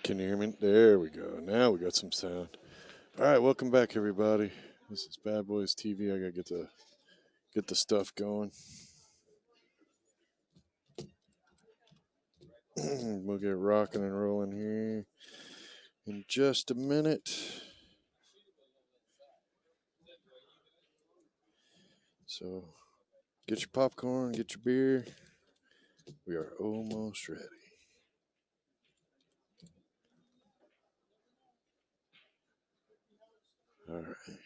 Can you hear me? There we go. Now we got some sound. All right, welcome back, everybody. This is Bad Boys TV. I gotta get the stuff going. We'll get rocking and rolling here in just a minute. So, get your popcorn, get your beer. We are almost ready. All right.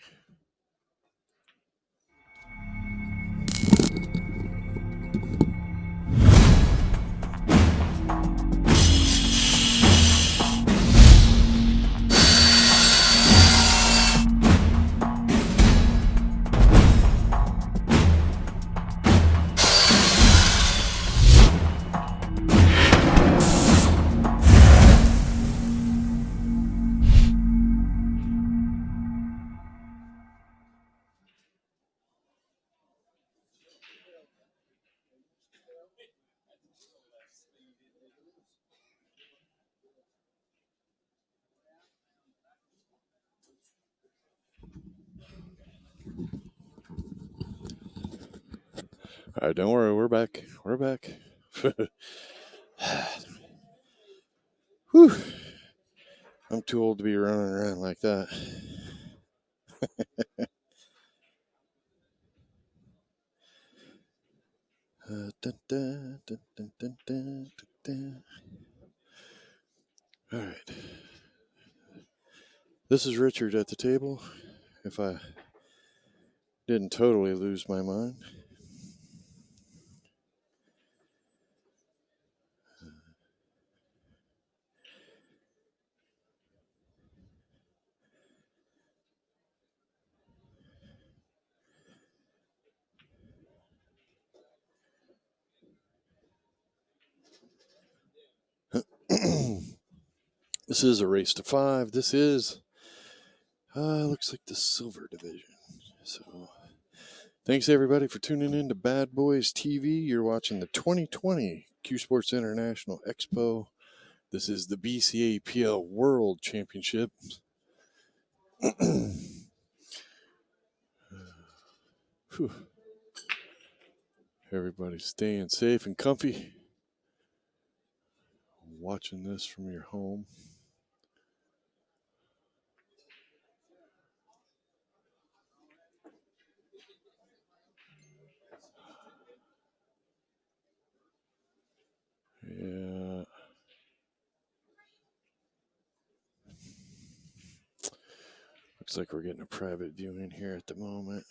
All right, don't worry, we're back. We're back. Whew. I'm too old to be running around like that. Dun, dun, dun. All right. This is Richard at the table. If I didn't totally lose my mind. This is a race to 5. This is, looks like the silver division. So, thanks everybody for tuning in to Bad Boys TV. You're watching the 2020 Q Sports International Expo. This is the BCAPL World Championship. Everybody's staying safe and comfy. Watching this from your home. Yeah. Looks like we're getting a private viewing here at the moment.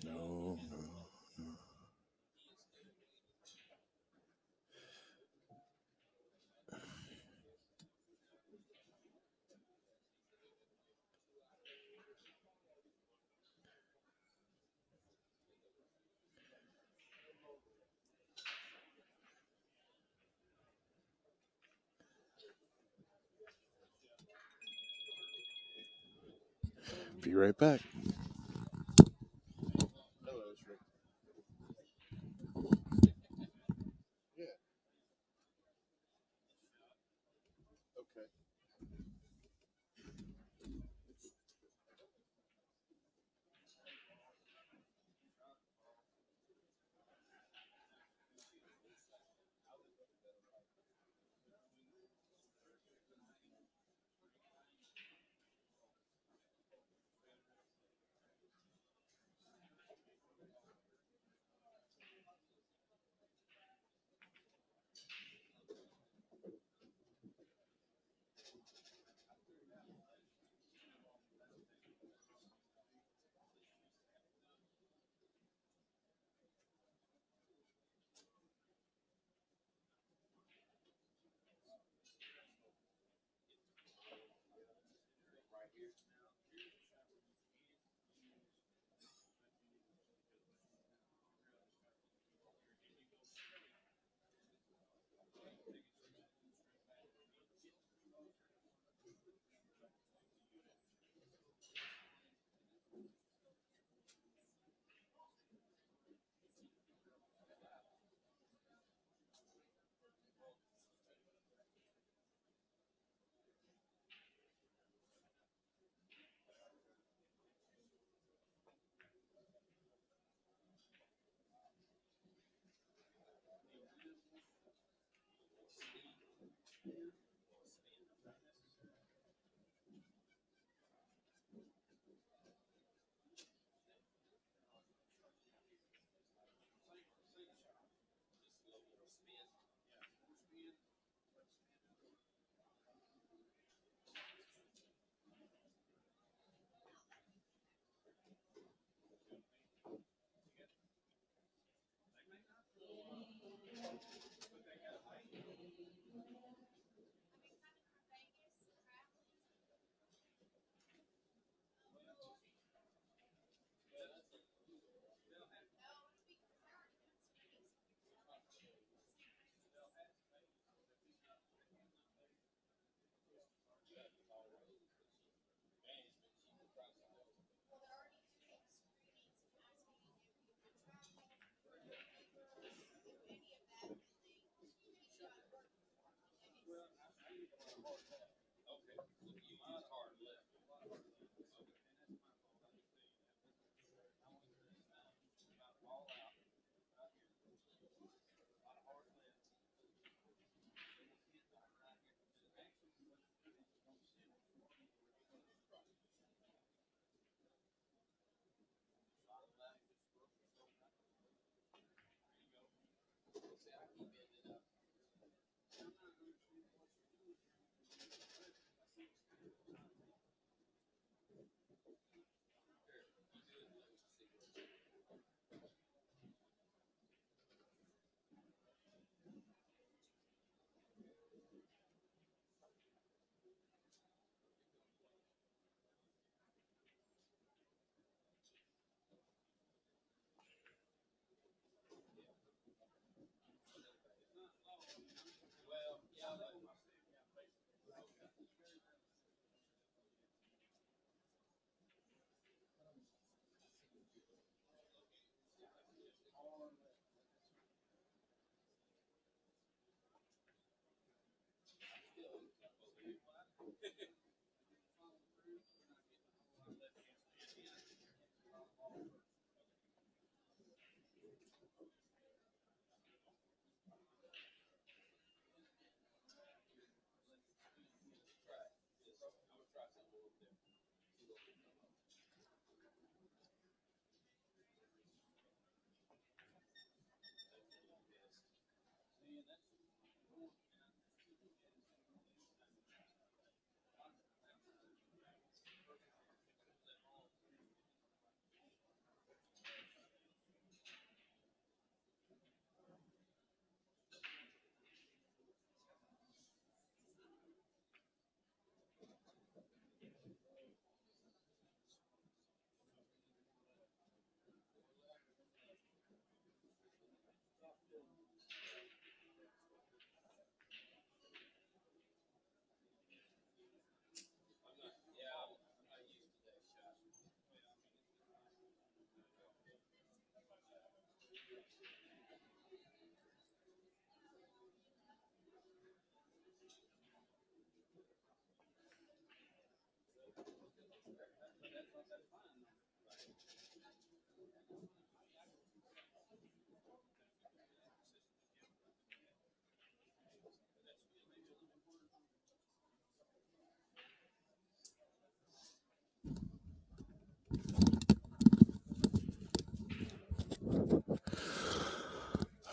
No. Be right back.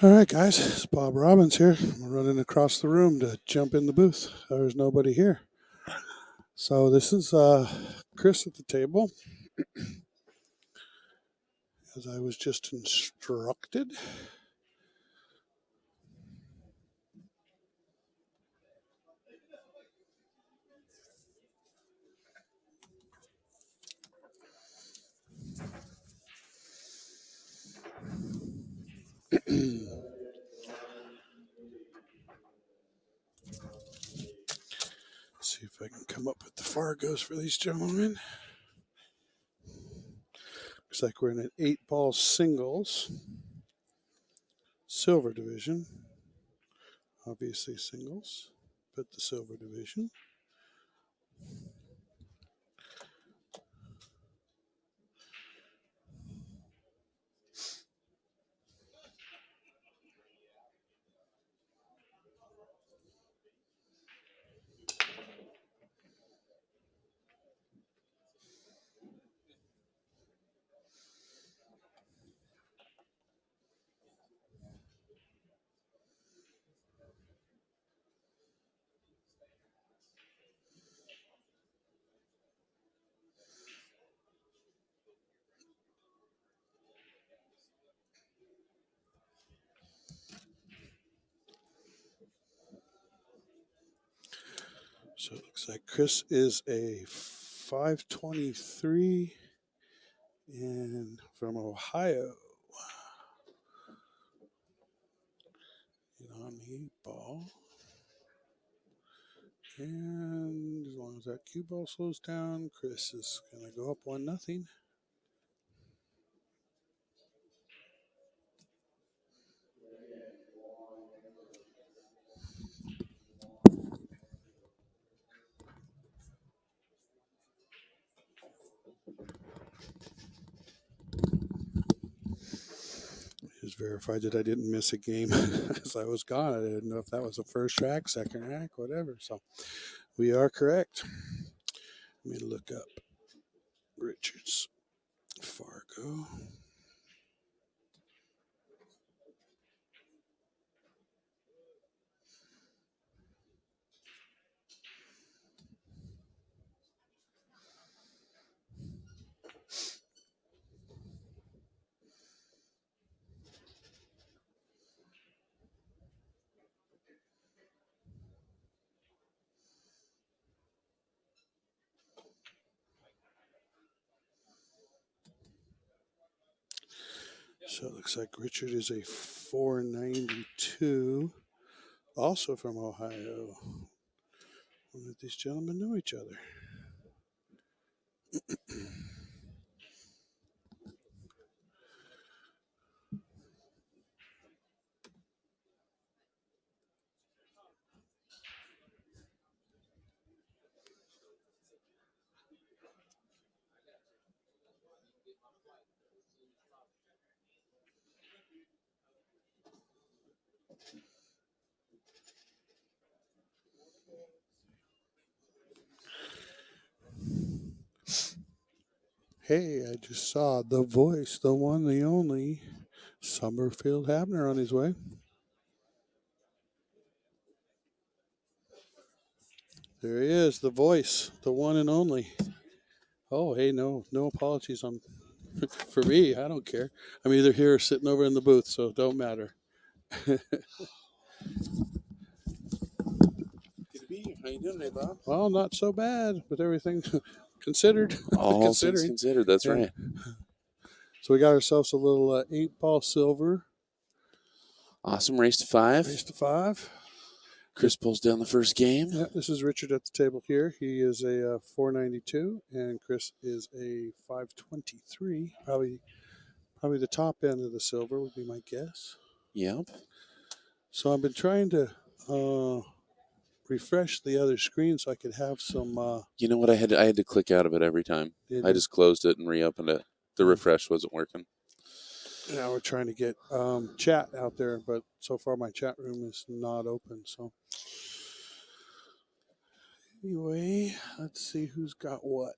All right, guys, it's Bob Robbins here. I'm running across the room to jump in the booth. There's nobody here. So this is Chris at the table, as I was just instructed. See if I can come up with the Fargos for these gentlemen. Looks like we're in an 8-ball singles, silver division. Obviously singles, but the silver division. So it looks like Chris is a 523 and from Ohio. On the 8-ball. And as long as that cue ball slows down, Chris is going to go up 1-0. Just verified that I didn't miss a game as I was gone. I didn't know if that was the first track, second track, whatever. So we are correct. Let me look up Richards Fargo. So it looks like Richard is a 492, also from Ohio. I wonder if these gentlemen know each other. Hey, I just saw the voice, the one, the only, Summerfield Habner on his way. There he is, the voice, the one and only. Oh, hey, no apologies on for me. I don't care. I'm either here or sitting over in the booth, so it don't matter. How you doing today, Bob? Well, not so bad, but everything considered. All things considered, that's Yeah. right. So we got ourselves a little 8-ball silver. Awesome. Race to 5. Race to 5. Chris pulls down the first game. Yeah, this is Richard at the table here. He is a 492, and Chris is a 523. Probably the top end of the silver would be my guess. Yep. So I've been trying to refresh the other screen so I could have some. You know what? I had to click out of it every time. I just closed it and reopened it. The refresh wasn't working. Now we're trying to get chat out there, but so far my chat room is not open. So anyway, let's see who's got what.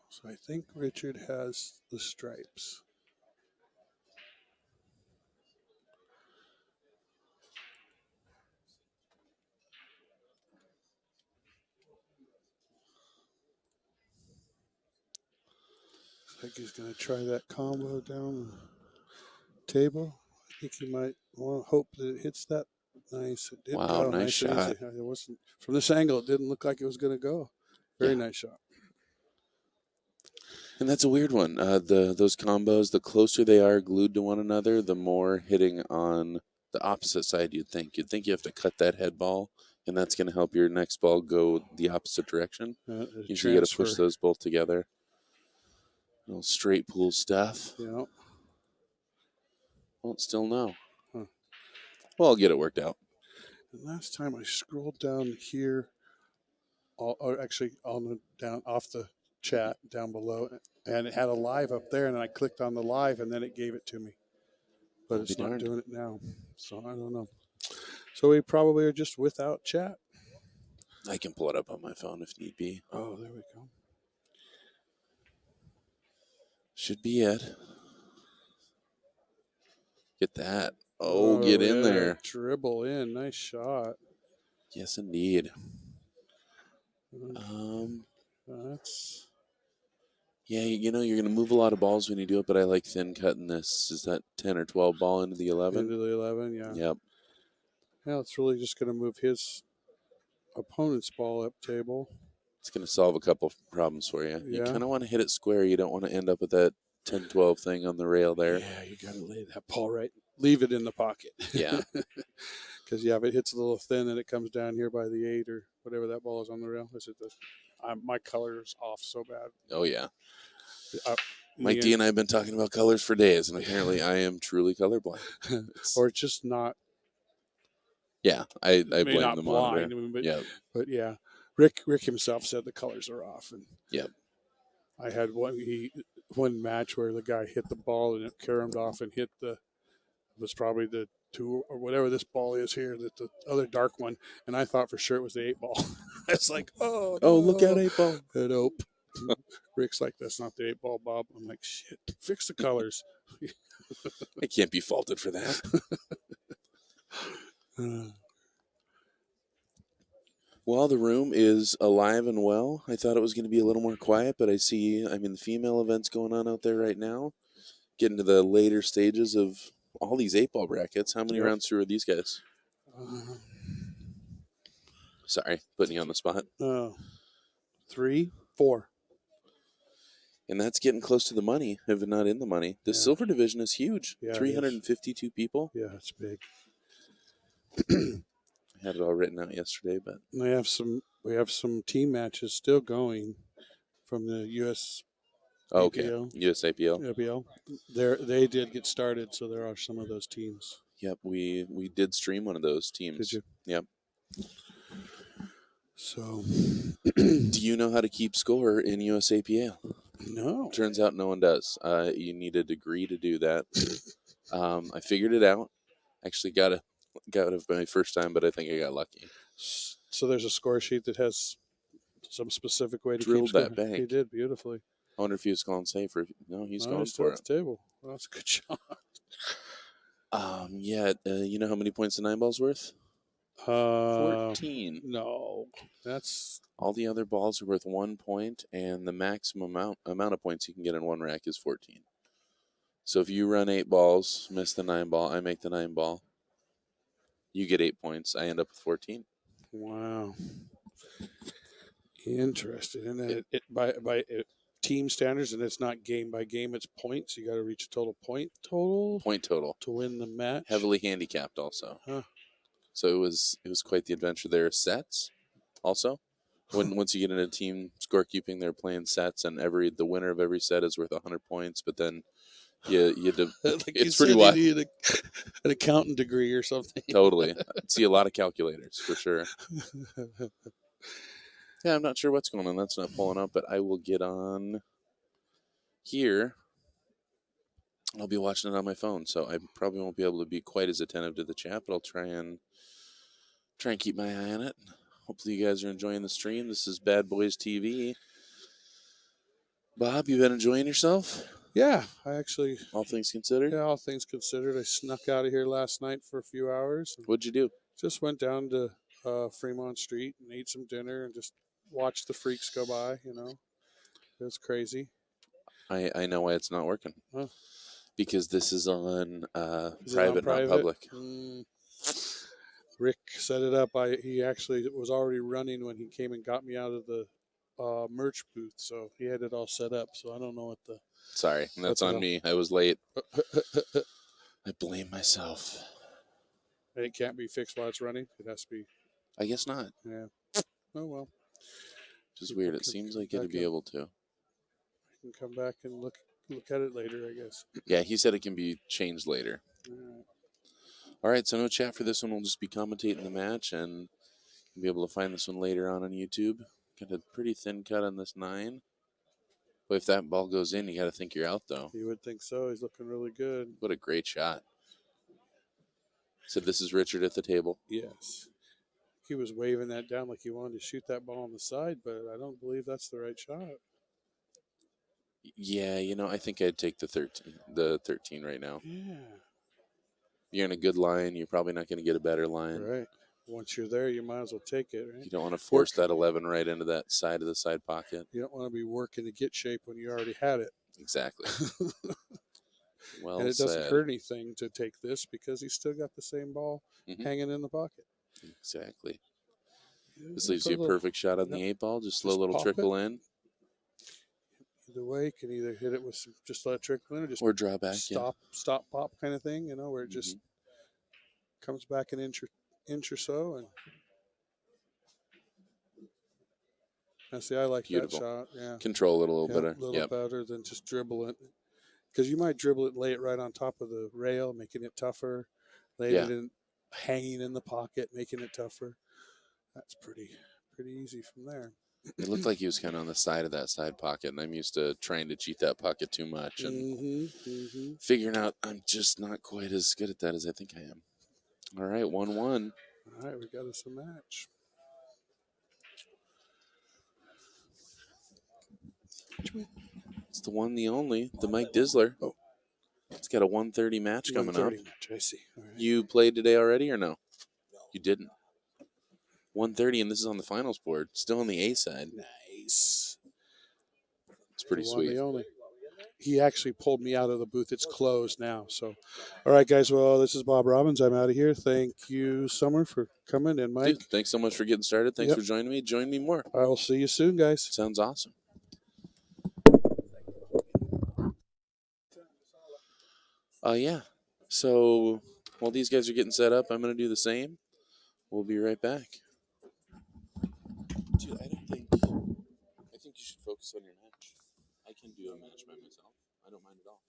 So I think Richard has the stripes. Looks like he's going to try that combo down the table. I think he might hope that it hits that. Nice. It did Wow, go. nice shot. It wasn't from this angle. It didn't look like it was going to go. Very nice shot. And that's a weird one. Those combos, the closer they are glued to one another, the more hitting on the opposite side you'd think. You'd think you have to cut that head ball, and that's going to help your next ball go the opposite direction. Usually you got to push those both together. Little straight pool stuff. Yeah. Well, still no. Huh. Well, I'll get it worked out. And last time I scrolled down here, or actually down off the chat down below, and it had a live up there, and I clicked on the live, and then it gave it to me. But it's not doing it now, so I don't know. So we probably are just without chat. I can pull it up on my phone if need be. Oh, there we go. Should be it. Get that. Oh, get in there. Dribble in. Nice shot. Yes, indeed. That's... Yeah, you know, you're going to move a lot of balls when you do it, but I like thin cutting this. Is that 10 or 12 ball into the 11? Into the 11, yeah. Yep. Yeah, it's really just going to move his opponent's ball up table. It's going to solve a couple of problems for you. Yeah. You kind of want to hit it square. You don't want to end up with that 10-12 thing on the rail there. Yeah, you got to lay that ball right. Leave it in the pocket. Yeah. Because, yeah, if it hits a little thin and it comes down here by the 8 or whatever that ball is on the rail, my color's off so bad. Oh, yeah. Mike D and I have been talking about colors for days, and apparently I am truly colorblind. Or just not. Yeah, I blame not the blind, monitor. But yeah, Rick himself said the colors are off. And yep. I had one match where the guy hit the ball and it caromed off and hit was probably the 2 or whatever this ball is here, the other dark one, and I thought for sure it was the 8 ball. It's like, oh, no. Look out, 8 ball. Nope. Rick's like, that's not the 8 ball, Bob. I'm like, shit, fix the colors. I can't be faulted for that. Well, the room is alive and well. I thought it was going to be a little more quiet, but the female events going on out there right now. Getting to the later stages of all these 8-ball brackets. How many rounds through are these guys? Sorry, putting you on the spot. 3, 4. And that's getting close to the money, if not in the money. The silver division is huge. Yeah, 352 people. Yeah, it's big. I had it all written out yesterday, but we have some team matches still going from the US. Okay, USAPL. APL. They did get started, so there are some of those teams. Yep, we did stream one of those teams. Did you? Yep. So, do you know how to keep score in USAPL? No. Turns out no one does. You need a degree to do that. I figured it out. Actually got it my first time, but I think I got lucky. So there's a score sheet that has some specific way to Drilled keep that score. bank. He did beautifully. I wonder if he was calling safe or no, he's going Still for at it. the table. Well, that's a good shot. You know how many points the 9-ball's worth? 14. No, that's All the other balls are worth 1 point, and the maximum amount of points you can get in one rack is 14. So if you run 8 balls, miss the 9-ball, I make the 9-ball. You get 8 points. I end up with 14. wow. Interesting. And then it by team standards, and it's not game by game; it's points. You got to reach a point total to win the match. Heavily handicapped, also. Huh. So it was quite the adventure. There are sets, also. Once you get into team scorekeeping, they're playing sets, and the winner of every set is worth 100 points. But then it's pretty wild. You need an accountant degree or something. Totally, I'd see a lot of calculators for sure. Yeah, I'm not sure what's going on. That's not pulling up, but I will get on here. I'll be watching it on my phone, so I probably won't be able to be quite as attentive to the chat, but I'll try and keep my eye on it. Hopefully you guys are enjoying the stream. This is Bad Boys TV. Bob, you been enjoying yourself? Yeah, I actually. All things considered? Yeah, all things considered. I snuck out of here last night for a few hours. What'd you do? Just went down to Fremont Street and ate some dinner and just watched the freaks go by, you know. It was crazy. I know why it's not working. Huh. Because this is on private, not public. Rick set it up. He actually was already running when he came and got me out of the merch booth, so he had it all set up. So I don't know what the. Sorry, that's on me. I was late. I blame myself. It can't be fixed while it's running. It has to be. I guess not. Yeah. Oh well. Which is weird. It seems like it'd be able to. I can come back and look at it later, I guess. Yeah, he said it can be changed later. All right, so no chat for this one. We'll just be commentating the match, and you'll be able to find this one later on YouTube. Got a pretty thin cut on this 9. But if that ball goes in, you got to think you're out, though. You would think so. He's looking really good. What a great shot. So this is Richard at the table. Yes. He was waving that down like he wanted to shoot that ball on the side, but I don't believe that's the right shot. Yeah, I think I'd take the 13 right now. Yeah. You're in a good line. You're probably not going to get a better line. Right. Once you're there, you might as well take it, right? You don't want to force that 11 right into that side of the side pocket. You don't want to be working to get shape when you already had it. Exactly. Well and it said. doesn't hurt anything to take this because he's still got the same ball hanging in the pocket. Exactly. This leaves you a perfect shot on the 8-ball. Just slow little trickle in. Either way, you can either hit it with just let it trickle in, or draw back. Stop, pop kind of thing. Where it just comes back an inch or so, and see, I like Beautiful. that shot. Yeah, control it a little better. A little better than just dribble it, because you might dribble it, lay it right on top of the rail, making it tougher. Lay it in, hanging in the pocket, making it tougher. That's pretty easy from there. It looked like he was kind of on the side of that side pocket, and I'm used to trying to cheat that pocket too much and figuring out I'm just not quite as good at that as I think I am. All right, 1-1. All right, we got us a match. It's the one, the only, the Mike Disler. Oh. It's got a 1:30 match coming up. Match, I see. All right. You played today already or no? You didn't. 1:30, and this is on the finals board. Still on the A side. Nice. It's pretty sweet. He actually pulled me out of the booth. It's closed now. So, all right, guys. Well, this is Bob Robbins. I'm out of here. Thank you, Summer, for coming, and Mike. Dude, thanks so much for getting started. Thanks for joining me. Join me more. I will see you soon, guys. Sounds awesome. Yeah. So while these guys are getting set up, I'm going to do the same. We'll be right back. Dude, I think you should focus on your match. I can do a match by myself. I don't mind at all.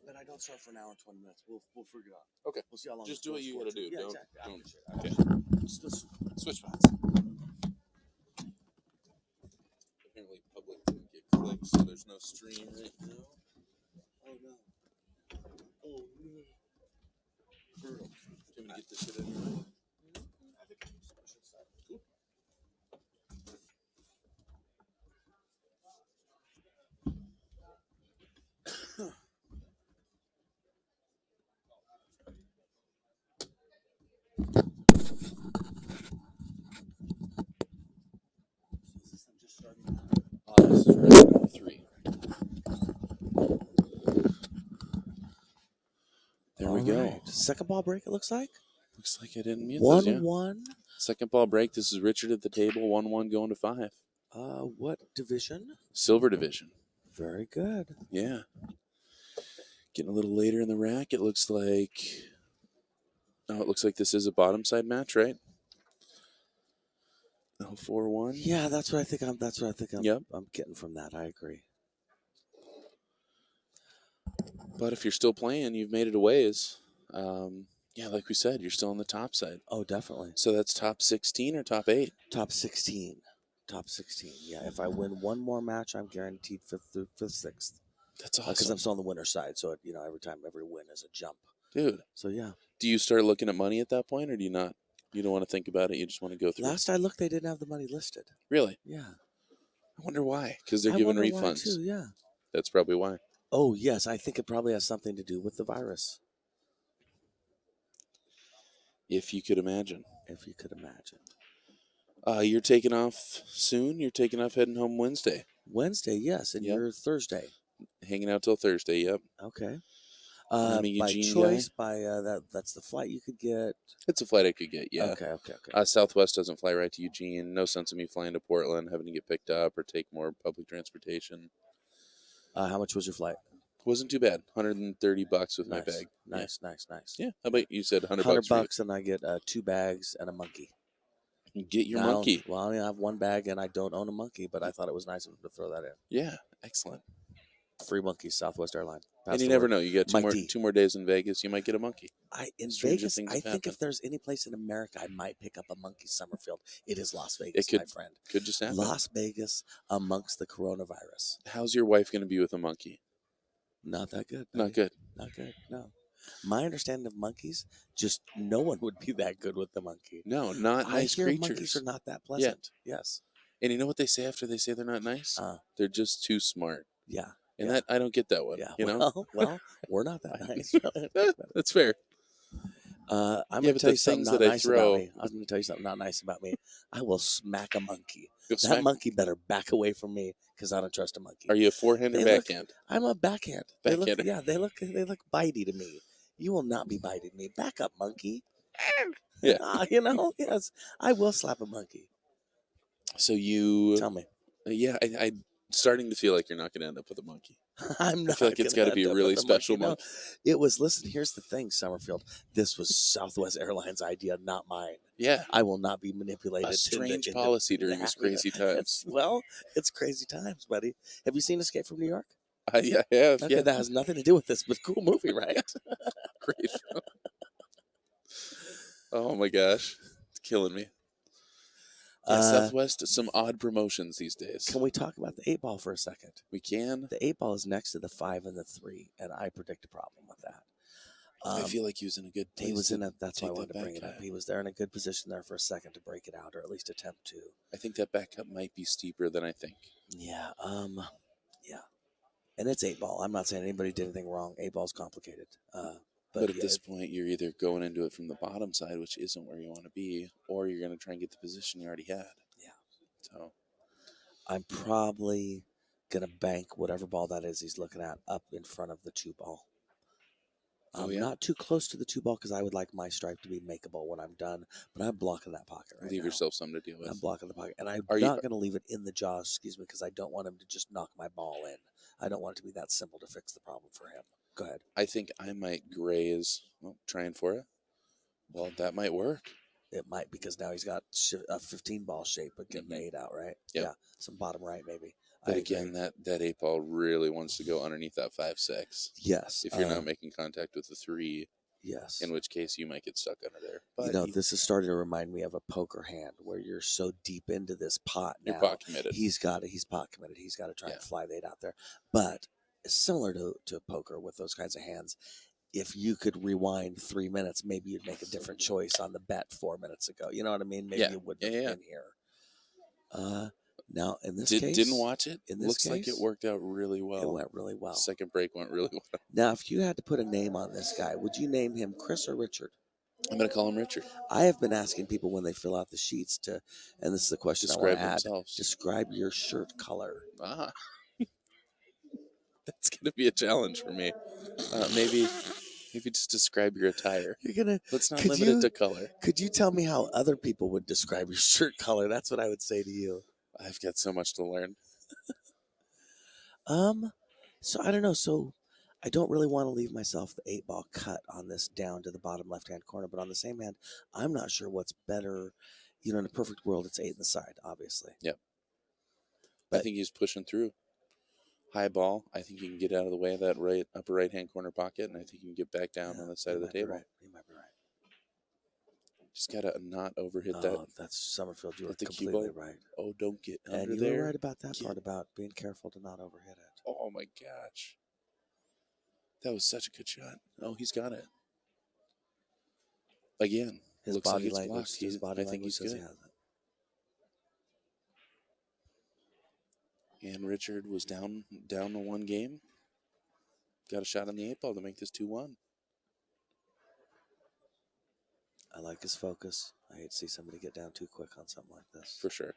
But I don't start for an hour and 20 minutes. We'll figure it out. Okay. We'll see how long. Just do what you got to do. Yeah, Don't. exactly. Okay. Just Switch spots. Apparently, public didn't get clicks. so there's no stream right now. Oh no. Oh no. For real. Do you want me to get this shit anyway? This is round number 3. There we go. Right. Second ball break, it looks like. Looks like I didn't mute those, yeah. 1-1. Second ball break. This is Richard at the table. 1-1 going to 5. What division? Silver division. Very good. Yeah. Getting a little later in the rack. It looks like. Oh, it looks like this is a bottom side match, right? Oh, 4-1. Yeah, that's what I think. I'm Yep. I'm getting from that. I agree. But if you're still playing, you've made it a ways. Yeah, like we said, you're still on the top side. Oh, definitely. So that's top 16 or top 8? Top 16. Top 16. Yeah, if I win one more match, I'm guaranteed fifth, sixth. That's awesome. Because I'm still on the winner's side, so every win is a jump. Dude. So yeah. Do you start looking at money at that point, or do you not? You don't want to think about it. You just want to go through. Last I looked, they didn't have the money listed. Really? Yeah. I wonder why. Because they're I giving wonder why, refunds. too, yeah. That's probably why. Oh yes, I think it probably has something to do with the virus. If you could imagine. If you could imagine. You're taking off soon. You're taking off heading home Wednesday. Wednesday, yes, and Yep. you're Thursday. Hanging out till Thursday. Yep. Okay. I'm a By Eugene choice, guy. that's the flight you could get. It's a flight I could get. Yeah. Okay. Southwest doesn't fly right to Eugene. No sense of me flying to Portland, having to get picked up or take more public transportation. How much was your flight? Wasn't too bad. $130 with my bag. Nice. Yeah. How about you said $100? $100, and I get 2 bags and a monkey. You get your Now, monkey. Well, I only have 1 bag, and I don't own a monkey, but I thought it was nice of them to throw that in. Yeah. Excellent. Free monkeys, Southwest Airlines. And you never know. You got Mike D. two more days in Vegas. You might get a monkey. In Stranger Vegas, things I have think happened. if there's any place in America I might pick up a monkey, Summerfield. It is Las Vegas, my friend. Could just happen. Las Vegas amongst the coronavirus. How's your wife going to be with a monkey? Not that good. Not good. Not good. No. My understanding of monkeys, just no one would be that good with the monkey. No, not nice I hear creatures. monkeys are not that pleasant. Yes. And you know what they say after they say they're not nice? They're just too smart. Yeah. And that I don't get that one. Yeah. You know? Well, we're not that nice. That's fair. I'm going to tell you something not nice about me. I'm going to tell you something not nice about me. I will smack a monkey. That monkey better back away from me because I don't trust a monkey. Are you a forehand or backhand? I'm a backhand. Backhander. They look bitey to me. You will not be biting me. Back up, monkey. Yeah. Yes, I will slap a monkey. So you tell me. Yeah, I'm starting to feel like you're not going to end up with a monkey. I'm not. I feel like it's got to be a really special monkey. No, it was. Listen, here's the thing, Summerfield. This was Southwest Airlines' idea, not mine. Yeah, I will not be manipulated. A strange policy during these crazy times. It's crazy times, buddy. Have you seen Escape from New York? Yeah, I have. Okay, that has nothing to do with this, but cool movie, right? Great. Oh my gosh, it's killing me. Yeah, Southwest, some odd promotions these days. Can we talk about the 8-ball for a second? We can. The 8-ball is next to the 5 and the 3, and I predict a problem with that. I feel like he was in a good place. He was that's why I wanted to bring it up. He was there in a good position there for a second to break it out, or at least attempt to. I think that back cut might be steeper than I think. Yeah. Yeah. And it's 8-ball. I'm not saying anybody did anything wrong. 8-ball's complicated. But at this point, you're either going into it from the bottom side, which isn't where you want to be, or you're going to try and get the position you already had. Yeah. So I'm probably going to bank whatever ball that is he's looking at up in front of the 2-ball. Not too close to the 2-ball because I would like my stripe to be makeable when I'm done, but I'm blocking that pocket right now. Leave yourself something to deal with. I'm blocking the pocket. And I'm not going to leave it in the jaws, because I don't want him to just knock my ball in. I don't want it to be that simple to fix the problem for him. Go ahead. I think I might graze. Well, trying for it. Well, that might work. It might, because now he's got a 15-ball shape, but getting the 8 out, right? Yep. Yeah, some bottom right maybe. But again, that 8-ball really wants to go underneath that 5-6. Yes. If you're not making contact with the 3. Yes. in which case you might get stuck under there. But You know, this is starting to remind me of a poker hand where you're so deep into this pot now. you're pot committed. He's pot committed. He's got to try and Yeah. fly the 8 out there. But similar to poker with those kinds of hands, if you could rewind 3 minutes, maybe you'd make a different choice on the bet 4 minutes ago. You know what I mean? Maybe Yeah. you wouldn't have been here. Now, in this case, didn't watch it. In this Looks case, like it worked out really well. It went really well. Second break went really well. Now, if you had to put a name on this guy, would you name him Chris or Richard? I'm going to call him Richard. I have been asking people when they fill out the sheets to, and this is the question Describe I want to add. themselves. Describe your shirt color. Ah, that's going to be a challenge for me. Maybe just describe your attire. Let's not limit it to color. Could you tell me how other people would describe your shirt color? That's what I would say to you. I've got so much to learn. So I don't know. So I don't really want to leave myself the 8-ball cut on this down to the bottom left-hand corner. But on the same hand, I'm not sure what's better. You know, in a perfect world, it's 8 in the side, obviously. Yep. But I think he's pushing through. High ball. I think you can get out of the way of that upper right-hand corner pocket, and I think you can get back down on the side of the table. Right. You might be right. Just got to not overhit that. Oh, that's Summerfield. You were the cue completely ball. right. Oh, don't get And under you there. were right about that part about being careful to not overhit it. Oh, my gosh. That was such a good shot. Oh, he's got it. Again. His looks body like it's language. blocked. His body I think language he's says good. he has it. And Richard was down to 1 game. Got a shot on the 8-ball to make this 2-1. I like his focus. I hate to see somebody get down too quick on something like this. For sure.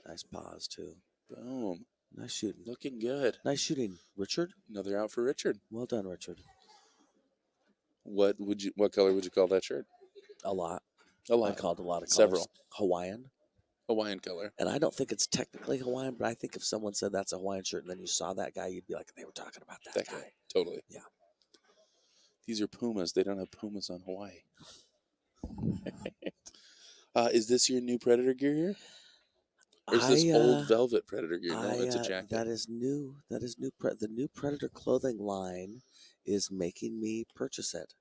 Nice pause, too. Boom. Nice shooting. Looking good. Nice shooting, Richard. Another out for Richard. Well done, Richard. What color would you call that shirt? A lot. A lot. I called a lot of colors. Several. Hawaiian. Hawaiian color. And I don't think it's technically Hawaiian, but I think if someone said that's a Hawaiian shirt and then you saw that guy, you'd be like, they were talking about that guy. Totally. Yeah. These are Pumas. They don't have Pumas on Hawaii. Is this your new Predator gear here? Or is this old velvet Predator gear? No, it's a jacket. That is new. That is new. The new Predator clothing line is making me purchase it.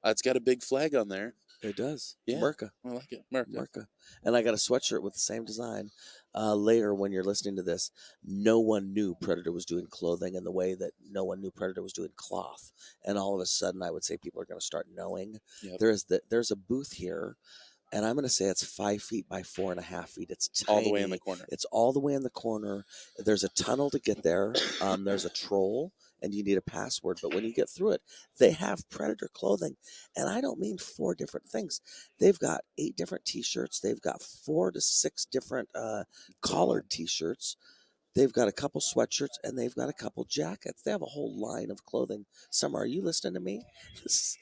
It's got a big flag on there. It does. Yeah. Merca. I like it. Merca. And I got a sweatshirt with the same design. Later, when you're listening to this, no one knew Predator was doing clothing in the way that no one knew Predator was doing cloth. And all of a sudden, I would say people are going to start knowing. Yep. There's a booth here, and I'm going to say it's 5 feet by 4.5 feet. It's tiny. All the way in the corner. It's all the way in the corner. There's a tunnel to get there. There's a troll, and you need a password. But when you get through it, they have Predator clothing. And I don't mean 4 different things. They've got 8 different T-shirts. They've got 4 to 6 different collared T-shirts. They've got a couple sweatshirts, and they've got a couple jackets. They have a whole line of clothing. Summer, are you listening to me? This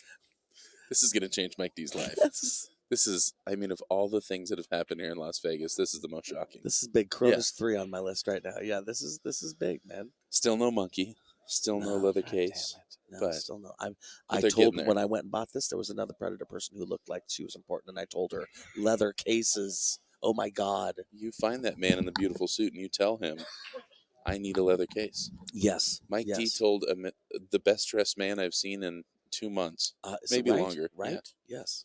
is going to change Mike D's life. Yes. This is, I mean, of all the things that have happened here in Las Vegas, this is the most shocking. This is big. Cronus 3 on my list right now. Yeah, this is big, man. Still no monkey. Still no leather case. No, but still no. but I they're told getting there. when I went and bought this, there was another Predator person who looked like she was important, and I told her leather cases. Oh my God. You find that man in the beautiful suit and you tell him, I need a leather case. Yes. Mike yes. D told the best dressed man I've seen in 2 months. Maybe right, longer. Right? Yeah. Yes.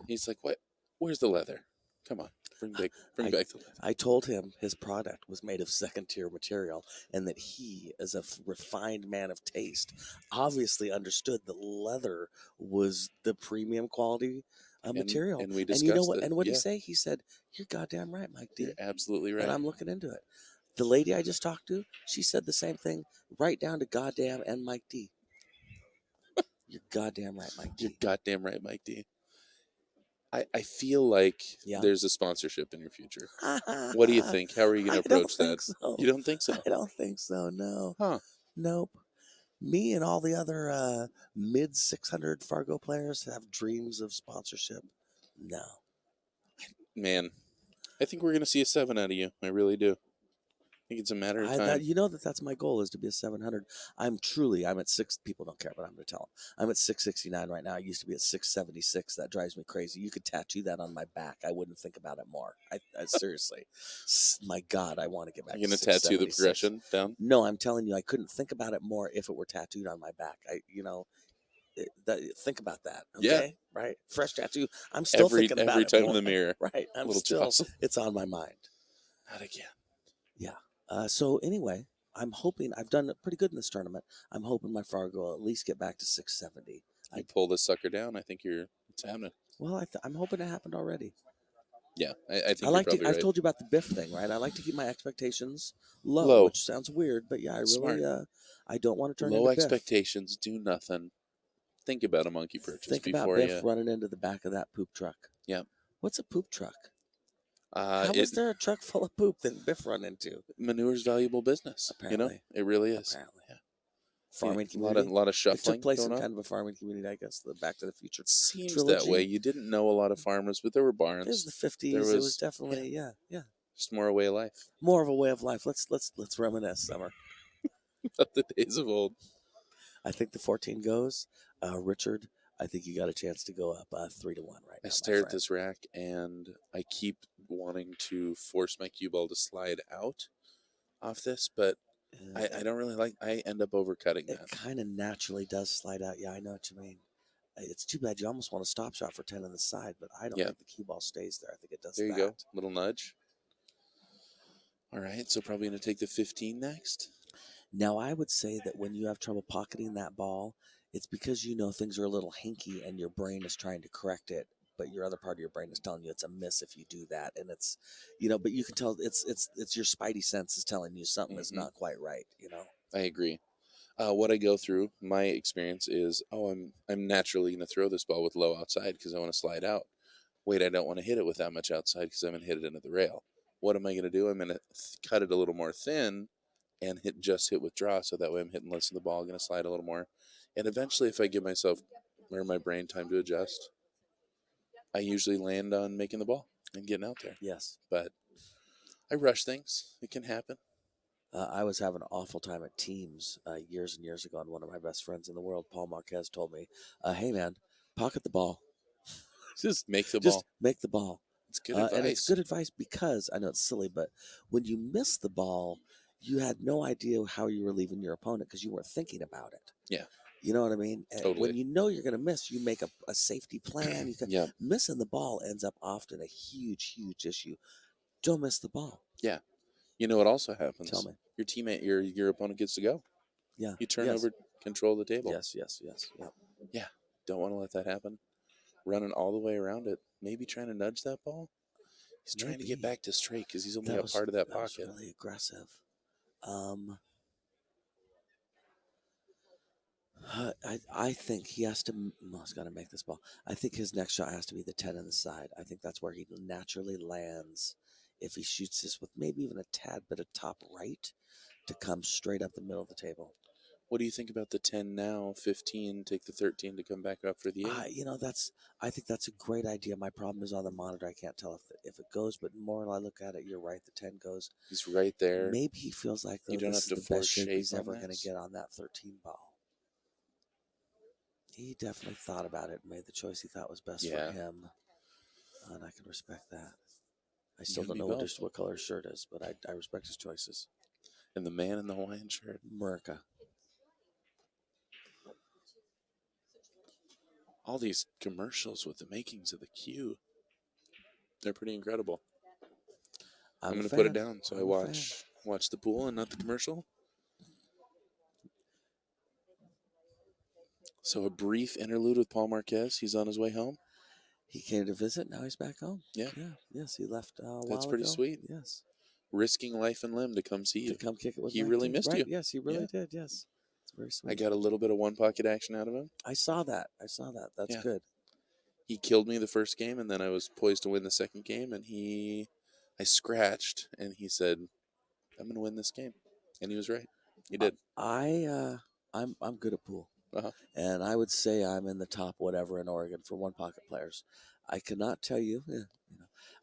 He's like, what? Where's the leather? Come on. Bring back the leather. I told him his product was made of second-tier material and that he, as a refined man of taste, obviously understood that leather was the premium quality material. And we discussed and you know what? it. And what did he say? He said, "You're goddamn right, Mike D. You're absolutely right." And I'm looking into it. The lady I just talked to, she said the same thing, right down to goddamn and Mike D. You're goddamn right, Mike D. You're goddamn right, Mike D. I feel like Yeah. there's a sponsorship in your future. What do you think? How are you going to approach that? So. You don't think so? I don't think so, no. Huh. Nope. Me and all the other mid 600 Fargo players have dreams of sponsorship. No. Man, I think we're going to see a 7 out of you. I really do. think it's a matter of That time. you know that's my goal is to be a 700. I'm at six. People don't care, but I'm going to tell them I'm at 669 right now. I used to be at 676. That drives me crazy. You could tattoo that on my back. I wouldn't think about it more. I seriously, my God, I want to get back. You're going to to tattoo the 676. progression down? No, I'm telling you, I couldn't think about it more if it were tattooed on my back. Think about that. Okay, Yeah. right? Fresh tattoo. I'm still thinking about every it time more. in the mirror. Right. I'm Little too still. awesome. It's on my mind. Not again. Yeah. So anyway, I'm hoping I've done pretty good in this tournament. I'm hoping my Fargo will at least get back to 670. You pull this sucker down, I think it's happening. Well, I'm hoping it happened already. Yeah, I think I like you're to. probably I've right. told you about the Biff thing, right? I like to keep my expectations low, Low. which sounds weird, but yeah, I really, Smart. I don't want to turn Low into Biff. expectations, do nothing. Think about a monkey purchase Think about before Biff running into the back of that poop truck. Yeah. What's a poop truck? How is there a truck full of poop that Biff run into? Manure's valuable business. Apparently. It really is. Apparently. Yeah. Farming A community. lot of It shuffling took place going in on. kind of a farming community, I guess. The Back to the Future It seems trilogy. that way. You didn't know a lot of farmers, but there were barns. It was the 50s. There It was was- definitely yeah. Just more a way of life. More of a way of life. Let's reminisce, Summer. Of the days of old. I think the 14 goes. Richard, I think you got a chance to go up 3-1 right now. I stare at this rack and I keep wanting to force my cue ball to slide out off this, but I don't really like. I end up overcutting It that. kind of naturally does slide out. Yeah, I know what you mean. It's too bad. You almost want a stop shot for 10 on the side, but I don't think the cue ball stays there. I think it does. There you go. Little nudge. All right, so probably going to take the 15 next. Now, I would say that when you have trouble pocketing that ball, it's because you know things are a little hinky and your brain is trying to correct it, but your other part of your brain is telling you it's a miss if you do that. And it's, but you can tell it's your spidey sense is telling you something is not quite right, I agree. What I go through, my experience is, I'm naturally going to throw this ball with low outside because I want to slide out. Wait, I don't want to hit it with that much outside because I'm going to hit it into the rail. What am I going to do? I'm going to cut it a little more thin and hit withdraw, so that way I'm hitting less of the ball, going to slide a little more. And eventually, if I give myself or my brain time to adjust, I usually land on making the ball and getting out there. Yes. But I rush things. It can happen. I was having an awful time at teams years and years ago, and one of my best friends in the world, Paul Marquez, told me, hey, man, pocket the ball. Just make the Just ball. make the ball. It's good advice. And it's good advice because, I know it's silly, but when you miss the ball, you had no idea how you were leaving your opponent because you weren't thinking about it. Yeah. You know what I mean? Totally. When you know you're going to miss, you make a safety plan. Yeah. Missing the ball ends up often a huge, huge issue. Don't miss the ball. Yeah. You know what also happens? Tell me. Your teammate, your opponent gets to go. Yeah. You turn over control of the table. Yes. Yep. Yeah. Don't want to let that happen. Running all the way around it. Maybe trying to nudge that ball. He's trying to get back to straight because he's only got part of that pocket. That was really aggressive. I think he has to. He's got to make this ball. I think his next shot has to be the 10 on the side. I think that's where he naturally lands. If he shoots this with maybe even a tad bit of top right to come straight up the middle of the table. What do you think about the 10 now, 15, take the 13 to come back up for the 8? I think that's a great idea. My problem is on the monitor. I can't tell if it goes, but the more I look at it, you're right. The 10 goes. He's right there. Maybe he feels like you don't this have to is the best force shape he's shape ever on going this. to get on that 13 ball. He definitely thought about it and made the choice he thought was best for him. And I can respect that. I still don't know what color his shirt is, but I respect his choices. And the man in the Hawaiian shirt. America. All these commercials with the makings of the cue. They're pretty incredible. I'm going to put it down so I watch the pool and not the commercial. So a brief interlude with Paul Marquez. He's on his way home. He came to visit. Now he's back home. Yeah. Yes, he left a while ago. That's pretty sweet. Yes. Risking life and limb to come see you. To come kick it with He Mike really too. missed Right? you. Yes, he really did. Yes. It's very sweet. I got a little bit of one pocket action out of him. I saw that. That's good. He killed me the first game, and then I was poised to win the second game, and I scratched, and he said, I'm going to win this game. And he was right. He did. I'm good at pool. And I would say I'm in the top whatever in Oregon for one pocket players. I cannot tell you,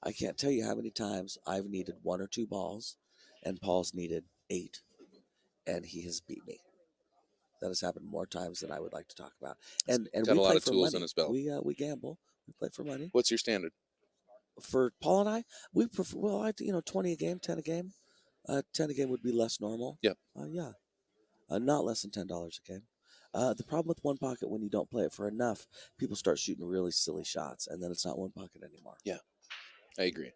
I can't tell you how many times I've needed one or two balls and Paul's needed 8, and he has beat me. That has happened more times than I would like to talk about. And Got we a lot play of for tools money. in his belt. We gamble. We play for money. What's your standard? For Paul and I, we prefer 20 a game, 10 a game. 10 a game would be less normal. Yep. Yeah. Not less than $10 a game. The problem with one pocket, when you don't play it for enough, people start shooting really silly shots, and then it's not one pocket anymore. Yeah, I agree.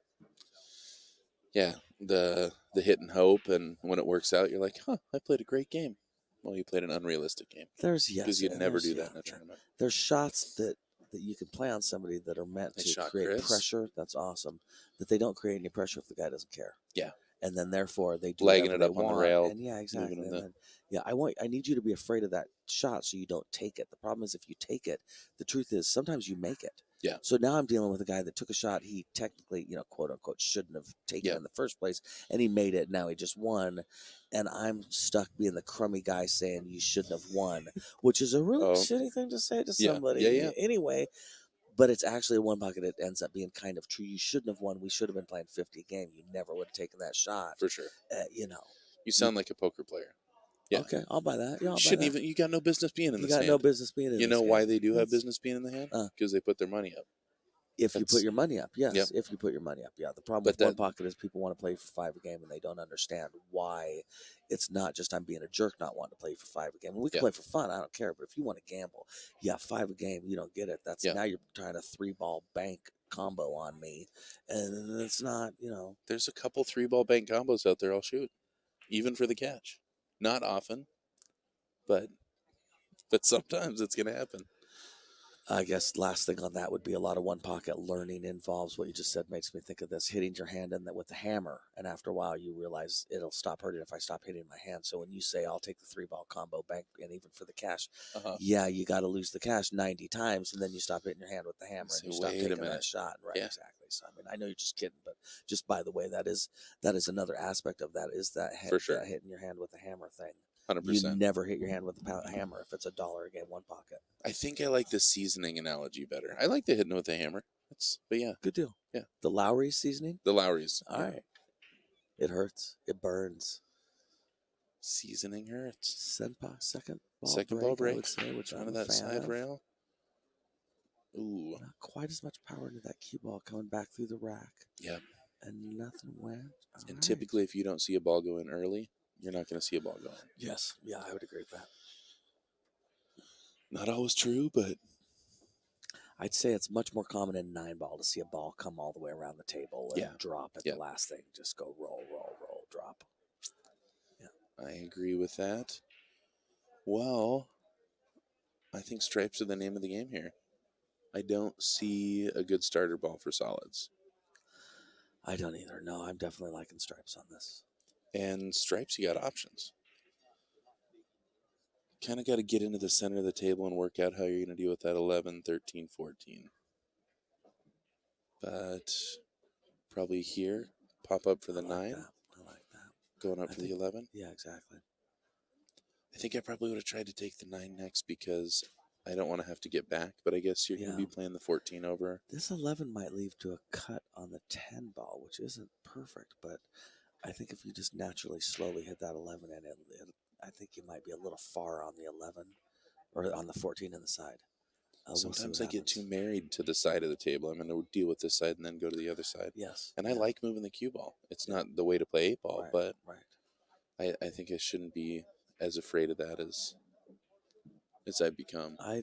Yeah, the hit and hope, and when it works out, you're like, huh, I played a great game. Well, you played an unrealistic game. Because you'd never do that in a tournament. There's shots that you can play on somebody that are meant Nice to shot, create Chris. pressure. That's awesome. That they don't create any pressure if the guy doesn't care. Yeah. And then therefore they do Legging whatever it up they on the want. rail, And yeah, exactly. moving And them then, I need you to be afraid of that shot so you don't take it. The problem is if you take it, the truth is sometimes you make it. Yeah. So now I'm dealing with a guy that took a shot he technically, quote unquote, shouldn't have taken in the first place, and he made it. Now he just won, and I'm stuck being the crummy guy saying you shouldn't have won, which is a really shitty thing to say to somebody. Yeah. Anyway, but it's actually a one pocket. It ends up being kind of true. You shouldn't have won. We should have been playing 50 a game. You never would have taken that shot. For sure. You sound like a poker player. Yeah. Okay, I'll buy that. Yeah, You got no business being in this hand. You got no business being in this hand. You know why they do have business being in the hand? Because they put their money up. If you put your money up, yes. Yep. If you put your money up, yeah. The problem with one pocket is people want to play for 5 a game and they don't understand why. It's not just I'm being a jerk not wanting to play for 5 a game. We can play for fun. I don't care. But if you want to gamble, 5 a game, you don't get it. That's now you're trying to 3-ball bank combo on me, and it's not. There's a couple 3-ball bank combos out there I'll shoot, even for the cash. Not often, but sometimes it's gonna happen. I guess last thing on that would be a lot of one pocket learning involves what you just said. Makes me think of this hitting your hand in that with the hammer, and after a while you realize it'll stop hurting if I stop hitting my hand. So when you say I'll take the 3-ball combo bank and even for the cash, you got to lose the cash 90 times, and then you stop hitting your hand with the hammer and you stop taking that shot. Right, exactly. So I mean, I know you're just kidding, but just by the way, that is another aspect of that is that for sure. Hitting your hand with the hammer thing. 100%. You never hit your hand with a hammer if it's $1 a game, one pocket. I think I like the seasoning analogy better. I like the hitting with a hammer. But yeah. Good deal. Yeah. The Lowry seasoning? The Lowry's. All right. It hurts. It burns. Seasoning hurts. Second ball break. I would say, which onto that side rail. Ooh. Not quite as much power into that cue ball coming back through the rack. Yep. And nothing went. And typically if you don't see a ball go in early, you're not going to see a ball go in. Yes. Yeah, I would agree with that. Not always true, but I'd say it's much more common in 9-ball to see a ball come all the way around the table and drop at the last thing. Just go roll, drop. Yeah. I agree with that. Well, I think stripes are the name of the game here. I don't see a good starter ball for solids. I don't either. No, I'm definitely liking stripes on this. And stripes, you got options. Kind of got to get into the center of the table and work out how you're going to deal with that 11, 13, 14. But probably here, pop up for the 9. I like that. Going up for the 11. Yeah, exactly. I think I probably would have tried to take the 9 next because I don't want to have to get back. But I guess you're going to be playing the 14 over. This 11 might lead to a cut on the 10 ball, which isn't perfect. But I think if you just naturally slowly hit that 11 and I think you might be a little far on the 11 or on the 14 in the side. Sometimes I get too married to the side of the table. I'm going to deal with this side and then go to the other side. Yes. And I like moving the cue ball. It's not the way to play 8-ball, but I think I shouldn't be as afraid of that as I've become. I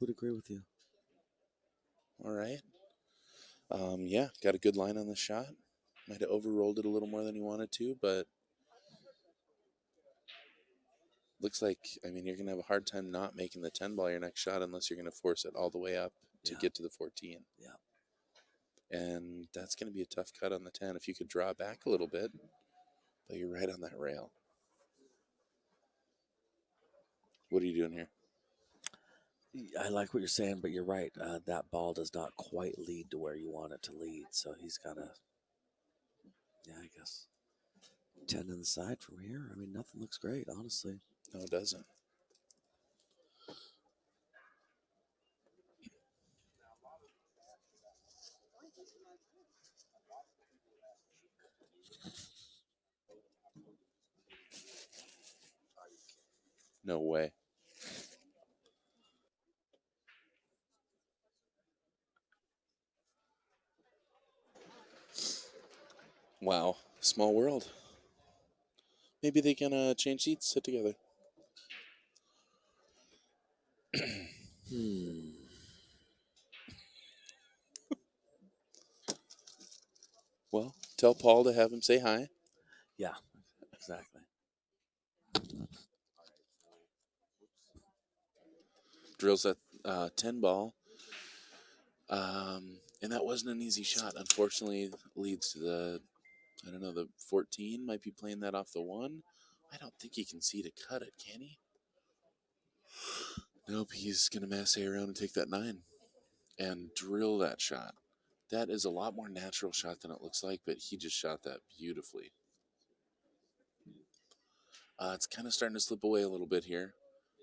would agree with you. All right. Got a good line on the shot. Might have overrolled it a little more than he wanted to, but looks like, you're going to have a hard time not making the 10 ball your next shot unless you're going to force it all the way up to get to the 14. Yeah. And that's going to be a tough cut on the 10 if you could draw back a little bit, but you're right on that rail. What are you doing here? I like what you're saying, but you're right. That ball does not quite lead to where you want it to lead, so he's got to, I guess, 10 in the side from here. Nothing looks great, honestly. No, it doesn't. No way. Wow. Small world. Maybe they can change seats, sit together. Well, tell Paul to have him say hi. Yeah, exactly. Drills that 10 ball. And that wasn't an easy shot. Unfortunately, leads to the, I don't know, the 14. Might be playing that off the 1. I don't think he can see to cut it, can he? Nope, he's going to massay around and take that 9 and drill that shot. That is a lot more natural shot than it looks like, but he just shot that beautifully. It's kind of starting to slip away a little bit here.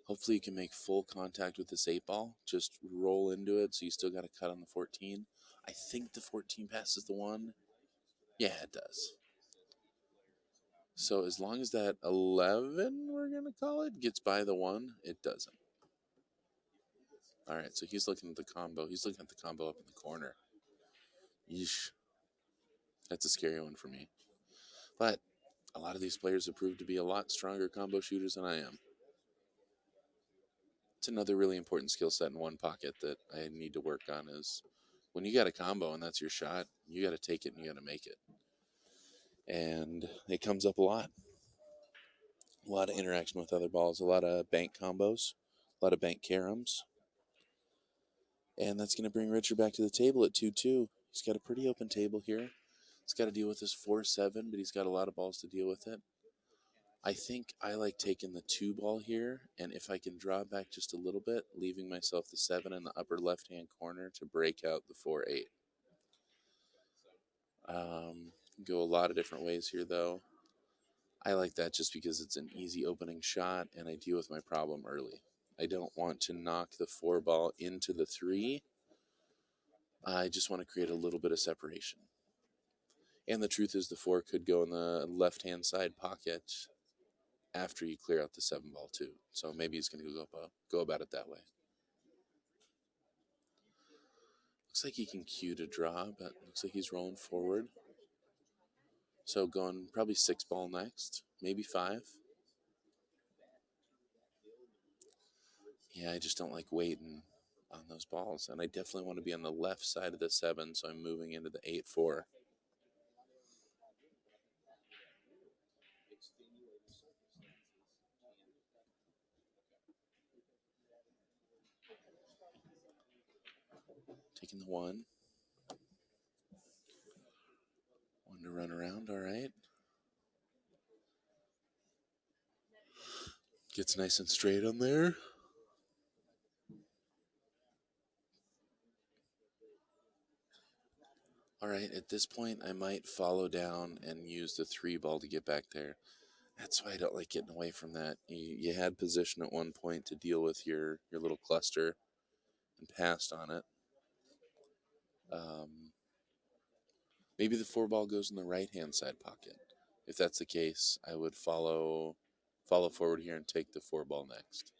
Hopefully you can make full contact with this 8 ball. Just roll into it, so you still got to cut on the 14. I think the 14 passes the 1. Yeah, it does. So as long as that 11, we're going to call it, gets by the 1, it doesn't. All right, so he's looking at the combo. He's looking at the combo up in the corner. Yeesh. That's a scary one for me. But a lot of these players have proved to be a lot stronger combo shooters than I am. It's another really important skill set in one pocket that I need to work on is when you got a combo and that's your shot, you got to take it and you got to make it. And it comes up a lot. A lot of interaction with other balls, a lot of bank combos, a lot of bank caroms. And that's going to bring Richard back to the table at 2-2. He's got a pretty open table here. He's got to deal with his 4-7, but he's got a lot of balls to deal with it. I think I like taking the 2 ball here, and if I can draw back just a little bit, leaving myself the 7 in the upper left-hand corner to break out the 4-8. Go a lot of different ways here, though. I like that just because it's an easy opening shot, and I deal with my problem early. I don't want to knock the 4 ball into the 3. I just want to create a little bit of separation. And the truth is the 4 could go in the left-hand side pocket after you clear out the 7 ball too. So maybe he's going to go about it that way. Looks like he can cue to draw, but looks like he's rolling forward. So going probably 6 ball next, maybe 5. Yeah, I just don't like waiting on those balls. And I definitely want to be on the left side of the 7, so I'm moving into the 8-4. Taking the 1. 1 to run around, all right. Gets nice and straight on there. All right, at this point, I might follow down and use the 3 ball to get back there. That's why I don't like getting away from that. You had position at one point to deal with your little cluster and passed on it. Maybe the 4 ball goes in the right-hand side pocket. If that's the case, I would follow forward here and take the 4 ball next.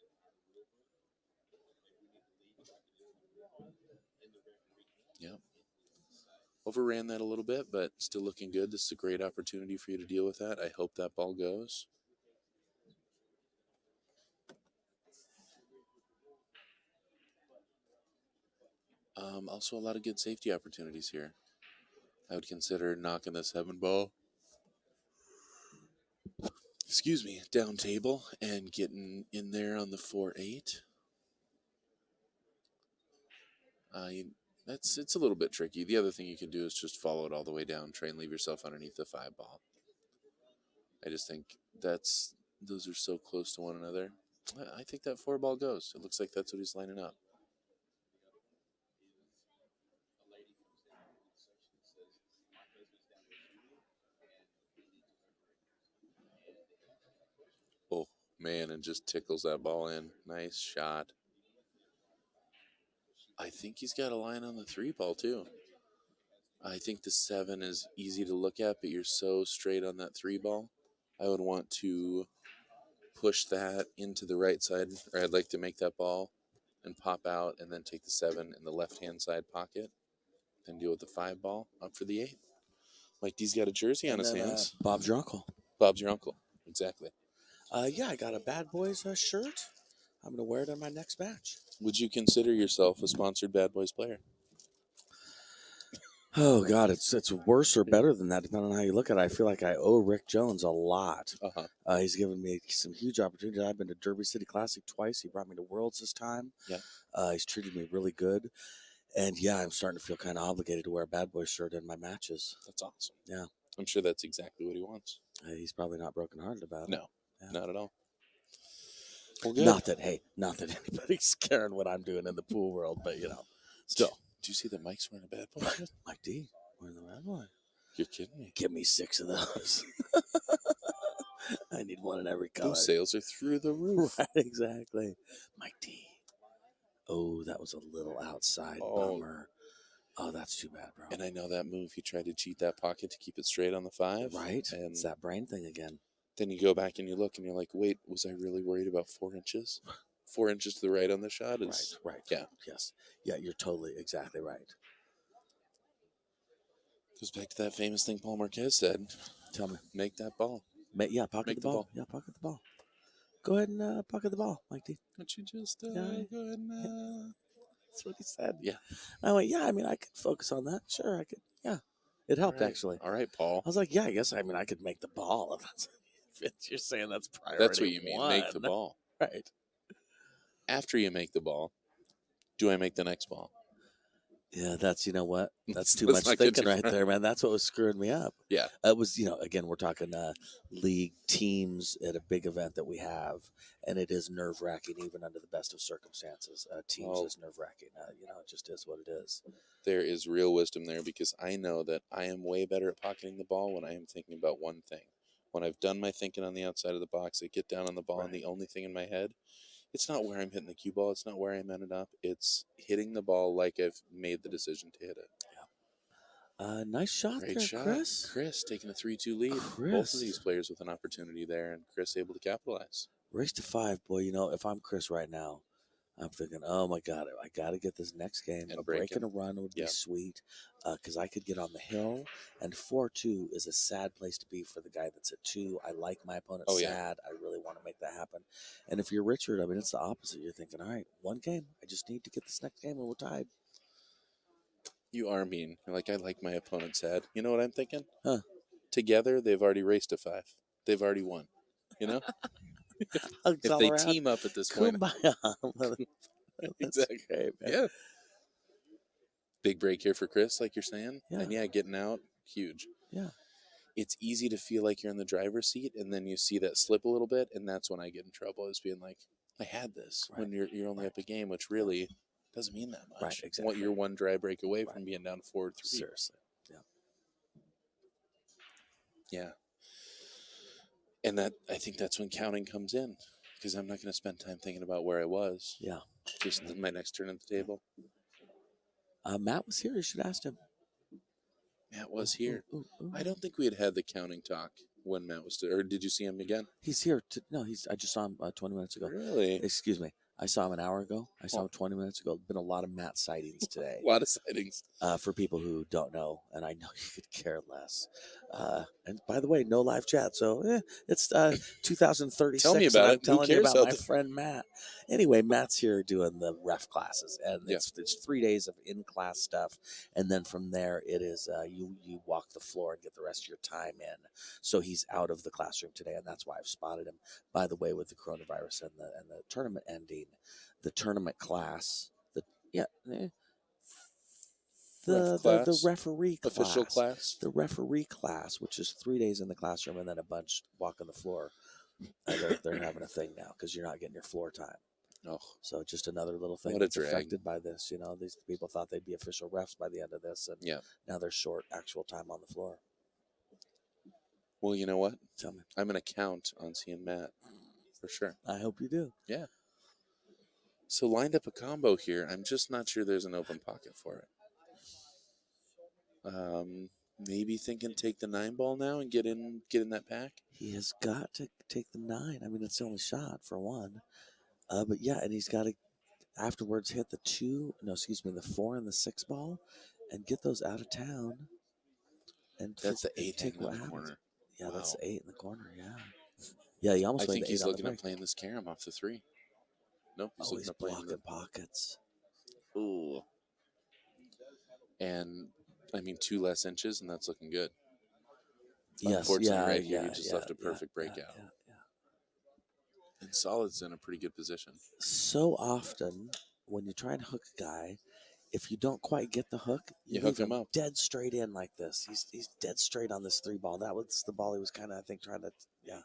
Yep. Overran that a little bit, but still looking good. This is a great opportunity for you to deal with that. I hope that ball goes. Also, a lot of good safety opportunities here. I would consider knocking the 7 ball, down table and getting in there on the 4-8. It's a little bit tricky. The other thing you can do is just follow it all the way down, try and leave yourself underneath the 5 ball. I just think those are so close to one another. I think that 4 ball goes. It looks like that's what he's lining up. Oh, man, and just tickles that ball in. Nice shot. I think he's got a line on the 3 ball, too. I think the 7 is easy to look at, but you're so straight on that 3 ball. I would want to push that into the right side, or I'd like to make that ball and pop out and then take the 7 in the left-hand side pocket, then deal with the 5 ball up for the 8. Mike D's got a jersey on And his then, hands. Bob's your uncle. Bob's your uncle. Exactly. Yeah, I got a Bad Boys shirt. I'm going to wear it in my next match. Would you consider yourself a sponsored Bad Boys player? Oh, God, it's worse or better than that, depending on how you look at it. I feel like I owe Rick Jones a lot. Uh-huh. He's given me some huge opportunities. I've been to Derby City Classic twice. He brought me to Worlds this time. Yeah. He's treated me really good. And, yeah, I'm starting to feel kind of obligated to wear a Bad Boys shirt in my matches. That's awesome. Yeah. I'm sure that's exactly what he wants. He's probably not brokenhearted about it. No, Yeah. not at all. Well, good. Not that anybody's caring what I'm doing in the pool world, but, still. Do you see that Mike's wearing a Bad Boy shirt? Mike D, wearing the Bad Boy. You're kidding me. Give me 6 of those. I need one in every color. Those sales are through the roof. Right, exactly. Mike D. Oh, that was a little outside bummer. Oh, that's too bad, bro. And I know that move. He tried to cheat that pocket to keep it straight on the 5. Right. And It's that brain thing again. then you go back and you look and you're like, wait, was I really worried about 4 inches? 4 inches to the right on the shot is Right. Yeah. Yes. Yeah, you're totally exactly right. Goes back to that famous thing Paul Marquez said. Tell me. Make that ball. Pocket Make the the ball. ball. Yeah, pocket the ball. Go ahead and pocket the ball, Mike D. Don't you just Yeah. go ahead and That's what he said. Yeah. I went, yeah, I could focus on that. Sure, I could. Yeah. It helped, All right. actually. All right, Paul. I was like, yeah, I guess, I could make the ball. If you're saying that's priority That's what you mean. Make the one. ball. Right. After you make the ball, do I make the next ball? Yeah, that's, you know what? That's too Let's much not get thinking too right far. there, man. That's what was screwing me up. Yeah. It was, again, we're talking league teams at a big event that we have, and it is nerve-wracking even under the best of circumstances. Teams is nerve-wracking. It just is what it is. There is real wisdom there because I know that I am way better at pocketing the ball when I am thinking about one thing. When I've done my thinking on the outside of the box, I get down on the ball, and the only thing in my head, it's not where I'm hitting the cue ball. It's not where I'm ended up. It's hitting the ball like I've made the decision to hit it. Yeah. Nice shot Great there, shot. Chris. Chris taking a 3-2 lead. Chris. Both of these players with an opportunity there, and Chris able to capitalize. Race to 5, boy. If I'm Chris right now, I'm thinking, oh my God, I got to get this next game. And A break and a breaking. run would be Yeah. sweet because I could get on the hill. And 4-2 is a sad place to be for the guy that's at 2. I like my opponent sad. I really want to make that happen. And if you're Richard, it's the opposite. You're thinking, all right, one game. I just need to get this next game and we're tied. You are mean. You're like, I like my opponent sad. You know what I'm thinking? Huh. Together, they've already raced to 5. They've already won. You know? Hugs If all they around. team up at this point. Kumbaya. That's Exactly. great, man. Yeah. Big break here for Chris, like you're saying. Yeah. And getting out, huge. Yeah. It's easy to feel like you're in the driver's seat, and then you see that slip a little bit, and that's when I get in trouble, is being like, I had this. Right. When you're only up a game, which really doesn't mean that much. Right, exactly. You're one dry break away from being down 4-3. Seriously. Yeah. Yeah. And I think that's when counting comes in, because I'm not going to spend time thinking about where I was. Yeah. Just my next turn at the table. Matt was here. You should ask him. Matt was here. Ooh. I don't think we had the counting talk when Matt was or did you see him again? He's here. I just saw him 20 minutes ago. Really? Excuse me. I saw him an hour ago. I saw him 20 minutes ago. Been a lot of Matt sightings today. A lot of sightings. For people who don't know, and I know you could care less. And by the way, no live chat, so it's 2036. Tell me about and it. I'm telling Who you cares about out my there? friend Matt. Anyway, Matt's here doing the ref classes, and it's 3 days of in-class stuff, and then from there it is you walk the floor and get the rest of your time in. So he's out of the classroom today, and that's why I've spotted him. By the way, with the coronavirus and the tournament ending, the tournament class, the referee class, official class, the referee class, which is 3 days in the classroom and then a bunch walking the floor. They're having a thing now because you're not getting your floor time. Oh, so just another little thing what a that's drag. affected by this. These people thought they'd be official refs by the end of this, and now they're short actual time on the floor. Well, you know what? Tell me. I'm going to count on seeing Matt for sure. I hope you do. Yeah. So lined up a combo here. I'm just not sure there's an open pocket for it. maybe thinking take the 9-ball now and get in that pack. He has got to take the 9. I mean, it's the only shot for one. But yeah, and he's got to afterwards hit the 4 and the 6 ball, and get those out of town. And That's the 8 take hanging what in the happens. corner. Yeah, Wow. that's the 8 in the corner. Yeah, yeah. He almost I made think the 8 he's on the looking at break. playing this carom off the 3. Nope, he's looking He's at playing blocking pockets. Ooh. And I mean 2 less inches, and that's looking good. Yes, Unfortunately, yeah, right here, yeah, you just yeah, left a yeah, perfect breakout. Yeah. And Solid's in a pretty good position. So often, when you try and hook a guy, if you don't quite get the hook, You leave hook him up. dead straight in like this. He's dead straight on this 3 ball. That was the ball he was kind of, I think, trying to. Yeah,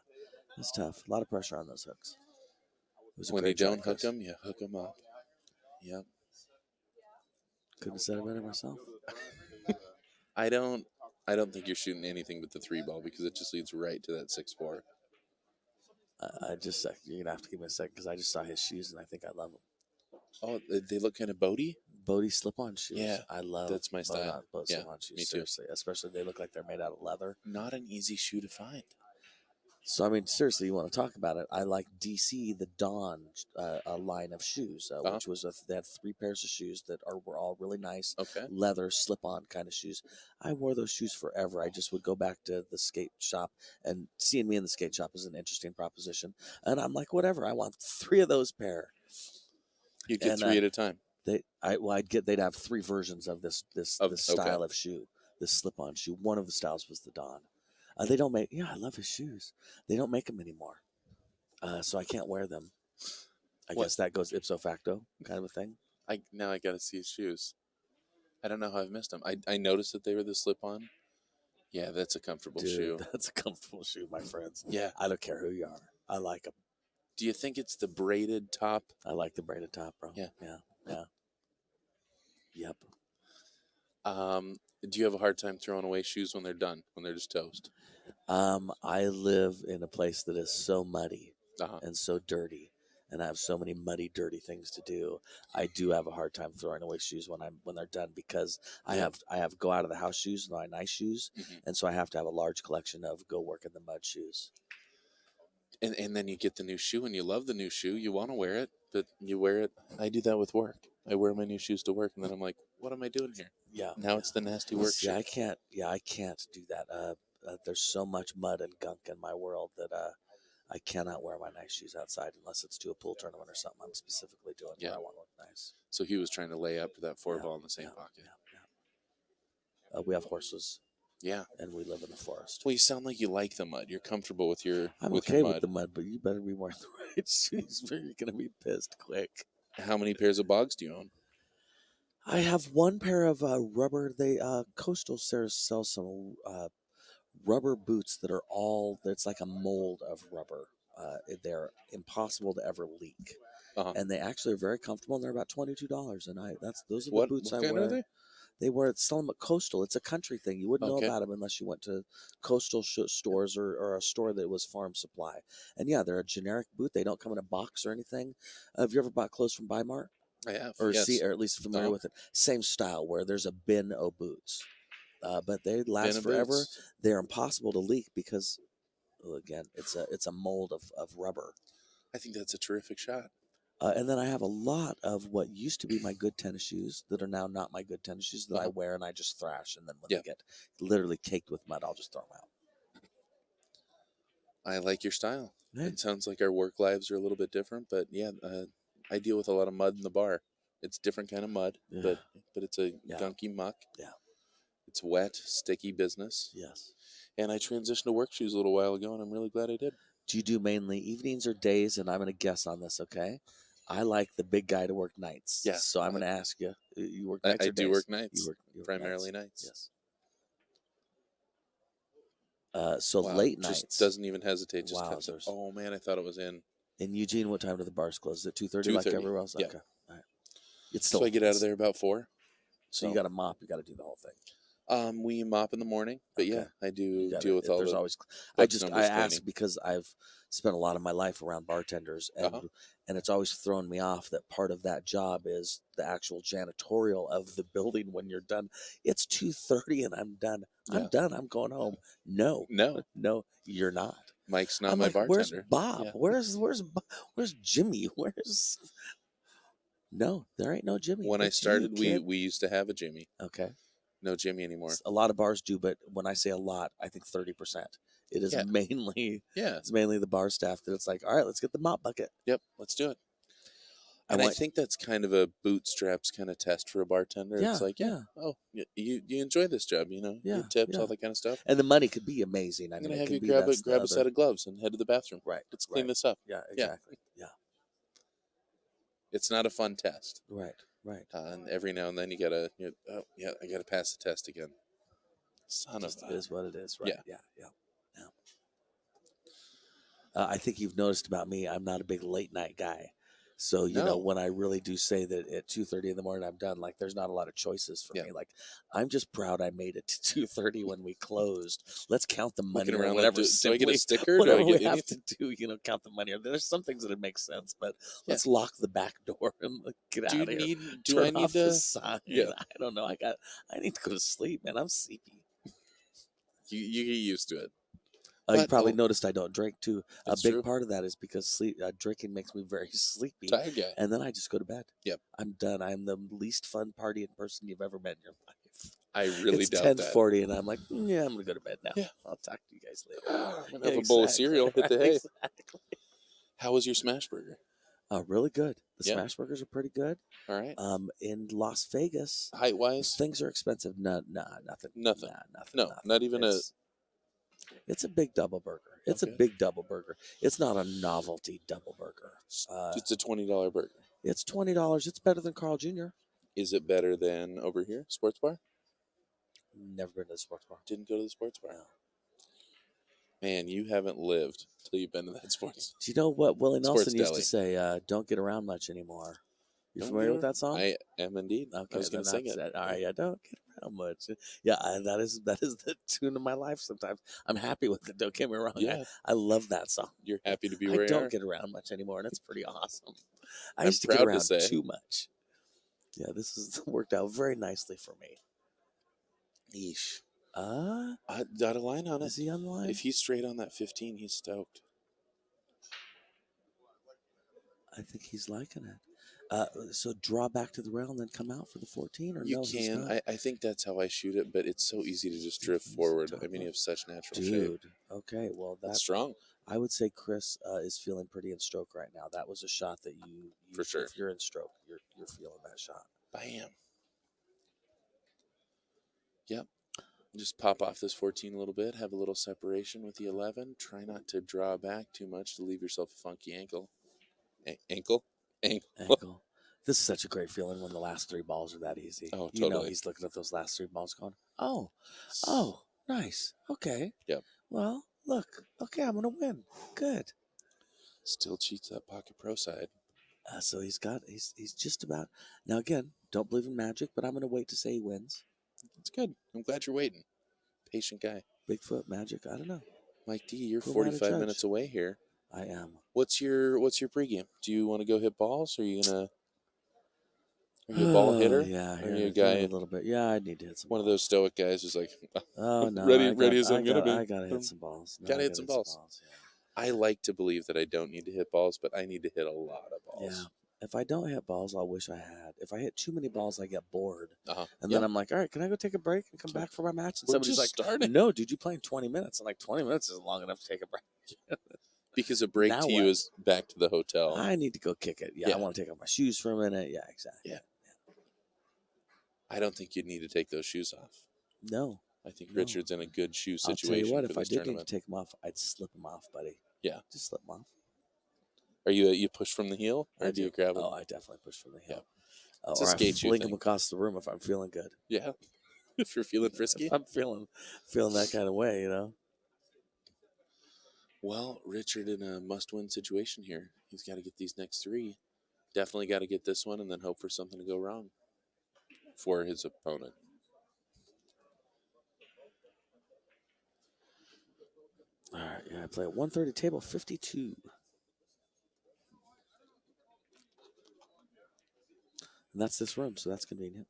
it's tough. A lot of pressure on those hooks. It was a When great you don't job, hook Chris. him, you hook him up. Yep. Couldn't have said it better myself. I don't think you're shooting anything but the 3 ball because it just leads right to that 6-4. I just you're gonna have to give me a second because I just saw his shoes and I think I love them. Oh, they look kind of boaty. Bodie slip-on shoes. Yeah, I love. that's my style. Boat Yeah, slip-on shoes. me too. Seriously, especially they look like they're made out of leather. Not an easy shoe to find. So I mean, seriously, you want to talk about it? I like DC the Dawn a line of shoes, which was they had 3 pairs of shoes that were all really nice, leather slip-on kind of shoes. I wore those shoes forever. I just would go back to the skate shop, and seeing me in the skate shop is an interesting proposition. And I'm like, whatever, I want 3 of those pair. You'd get 3 at a time. They'd have 3 versions of this style of shoe, this slip-on shoe. One of the styles was the Dawn. They don't make. Yeah, I love his shoes. They don't make them anymore, so I can't wear them. I guess that goes ipso facto, kind of a thing. Now I got to see his shoes. I don't know how I've missed them. I noticed that they were the slip-on. Yeah, that's a comfortable shoe. That's a comfortable shoe, my friends. Yeah, I don't care who you are. I like them. Do you think it's the braided top? I like the braided top, bro. Yeah. Yep. Do you have a hard time throwing away shoes when they're done, when they're just toast? I live in a place that is so muddy and so dirty, and I have so many muddy, dirty things to do. I do have a hard time throwing away shoes when they're done because I have go out of the house shoes and my nice shoes, and so I have to have a large collection of go work in the mud shoes. And then you get the new shoe and you love the new shoe. You want to wear it, but you wear it. I do that with work. I wear my new shoes to work, and then I'm like, what am I doing here? Yeah. Now it's the nasty work shoe. I can't do that. There's so much mud and gunk in my world that I cannot wear my nice shoes outside unless it's to a pool tournament or something I'm specifically doing where I want to look nice. So he was trying to lay up for that 4-ball in the same pocket. Yeah. We have horses. Yeah. And we live in the forest. Well, you sound like you like the mud. You're comfortable with your I'm with okay your mud. with the mud, but you better be wearing the right shoes or you're going to be pissed quick. How many pairs of bogs do you own? I have 1 pair of rubber. Coastal sells some rubber boots that are it's like a mold of rubber. They're impossible to ever leak. And they actually are very comfortable, and they're about $22 a night. Those are the boots I wear. What kind are they? Sell them at Coastal. It's a country thing. You wouldn't know about them unless you went to Coastal stores or a store that was farm supply. And yeah, they're a generic boot. They don't come in a box or anything. Have you ever bought clothes from Bimart? I have. Or at least familiar with it. Same style where there's a bin of boots. But they last forever. They're impossible to leak because, again, it's a mold of rubber. I think that's a terrific shot. And then I have a lot of what used to be my good tennis shoes that are now not my good tennis shoes that I wear and I just thrash. And then when they get literally caked with mud, I'll just throw them out. I like your style. Yeah. It sounds like our work lives are a little bit different, but I deal with a lot of mud in the bar. It's different kind of mud, but it's a gunky muck. Yeah. It's wet, sticky business. Yes. And I transitioned to work shoes a little while ago, and I'm really glad I did. Do you do mainly evenings or days? And I'm going to guess on this, okay? I like the big guy to work nights. Yeah. So I'm going to ask you, you work nights or days? I do work nights. You work primarily nights. Yes. So late nights. Just doesn't even hesitate. Just cuts it. Oh, man, I thought it was in. In Eugene, what time do the bars close? Is it 2:30 like everywhere else? Yeah. Okay. All right. It's still, so I get out of there about 4. So you got to mop. You got to do the whole thing. We mop in the morning, but Okay. yeah, I do Got deal it. with all There's the always. books, I numbers, ask cleaning. because I've spent a lot of my life around bartenders, and Uh-huh. it's always thrown me off that part of that job is the actual janitorial of the building. When you're done, it's 2:30, and I'm done. I'm Yeah. done. I'm going home. No, No, no, you're not. Mike's not I'm my like, where's bartender. Bob? Yeah. Where's Jimmy? Where's No, there ain't no Jimmy. When I It's you, started, kid. we used to have a Jimmy. Okay. No Jimmy anymore. A lot of bars do, but when I say a lot, I think 30%. It is Yeah. mainly Yeah. it's mainly the bar staff that it's like, all right, let's get the mop bucket. Yep. Let's do it. I And I want- think that's kind of a bootstraps kind of test for a bartender. Yeah, It's like, yeah. oh, you enjoy this job, you know, Yeah, your tips, yeah. all that kind of stuff. And the money could be amazing. I I'm mean, gonna it have could you be grab that's the a other- set of gloves and head to the bathroom. Right. Let's clean right. this up. Yeah, Yeah. exactly. Yeah. It's not a fun test. Right. Right. And every now and then you gotta, oh yeah, I gotta pass the test again. Son Just of a. is what it is, right? Yeah. Yeah. I think you've noticed about me, I'm not a big late night guy. So, you know, No. when I really do say that at 2:30 in the morning I'm done, like there's not a lot of choices for Yeah. me. Like I'm just proud I made it to 2:30 when we closed. Let's count the money Looking or around whatever. like, do I get a sticker? Do Whatever I we get have anything? to do, you know, count the money. There's some things that it makes sense, but Yeah. let's lock the back door and get Do you out of here. need? Do Turn I need off the to? sign. Yeah. I don't know. I need to go to sleep, man. I'm sleepy. You get used to it. You But- probably noticed I don't drink too. A That's big true. part of that is because drinking makes me very sleepy, Tired guy. and then I just go to bed. Yep. I'm done. I'm the least fun partying person you've ever met in your life. I really It's doubt 10:40, and I'm like, yeah, I'm gonna go to bed now. Yeah. I'll talk to you guys later. that. I'm gonna have a bowl of cereal. Hit the hay. Exactly. How was your smash burger? Really good. The Yeah. smash burgers are pretty good. All right. In Las Vegas, Height wise, things are expensive. Nothing. Nothing. Nothing. No, not even It's a big double burger. It's Okay. a big double burger. It's not a novelty double burger. it's a $20 burger. It's $20. It's better than Carl Jr. Is it better than over here, sports bar? Never been to the sports bar. Didn't go to the sports bar. No. Man, you haven't lived till you've been to that sports. Do you know what Willie Sports Nelson used deli. to say? Don't get around much anymore. You Don't familiar get with that song? I am indeed. Okay, I was going to sing it. All right, yeah, don't get around much. Yeah, that is the tune of my life. Sometimes I'm happy with it. Don't get me wrong. Yeah. I love that song. You're happy to be I where you don't are. get around much anymore, and it's pretty awesome. I I'm used to get proud to around say. too much. Yeah, this has worked out very nicely for me. Yeesh. Uh, I got a line on it. is he on the line? If he's straight on that 15, he's stoked. I think he's liking it. So draw back to the rail and then come out for the 14, or You no? is this can. not? I think that's how I shoot it, but it's so easy to just drift He's forward. top I mean, you up. have such natural shape. Dude. Okay, well That's that strong. I would say Chris is feeling pretty in stroke right now. That was a shot that you For sure. If you're in stroke, you're feeling that shot. Bam. Yep. Just pop off this 14 a little bit. Have a little separation with the 11. Try not to draw back too much to leave yourself a funky ankle. Ankle? Ankle. This is such a great feeling when the last three balls are that easy. Oh, You know totally. he's looking at those last three balls going, oh, nice. Okay. Yep. Well, look. Okay, I'm gonna win. Good. Still cheats that pocket pro side. So he's just about now. Again, don't believe in magic, but I'm gonna wait to say he wins. It's good. I'm glad you're waiting. Patient guy. Bigfoot magic. I don't know. Mike D, you're Who am I to 45 judge? minutes away here. I am. What's your pregame? Do you want to go hit balls? Or are you gonna? Are you a ball hitter? Yeah, Are here, you a give it guy? a little bit. Yeah, I need to hit some. One of balls. those stoic guys who's like, Oh no! ready as I'm gonna be. I gotta hit some balls. No, Gotta I hit some balls. Yeah. I like to believe that I don't need to hit balls, but I need to hit a lot of balls. Yeah. If I don't hit balls, I'll wish I had. If I hit too many balls, I get bored. Uh-huh. And then I'm like, all right, can I go take a break and come back for my match? And We're somebody's just like, starting. no, dude, you playing 20 minutes. I'm like, 20 minutes isn't long enough to take a break. Because a break Now to you what? is back to the hotel. I need to go kick it. Yeah, Yeah. I want to take off my shoes for a minute. Yeah, exactly. Yeah. I don't think you'd need to take those shoes off. No. I think No. Richard's in a good shoe I'll situation tell you what, for if I this did need tournament. to take them off, I'd slip them off, buddy. Yeah. Just slip them off. Are you push from the heel, or I do you grab them? Oh, I definitely push from the heel. It's a Or I skate shoe fling thing. them across the room if I'm feeling good. Yeah. If you're feeling frisky. If I'm feeling that kind of way, you know. Well, Richard in a must-win situation here. He's got to get these next three. Definitely got to get this one, and then hope for something to go wrong for his opponent. Yeah, I play at 130, table 52. And that's this room, so that's convenient.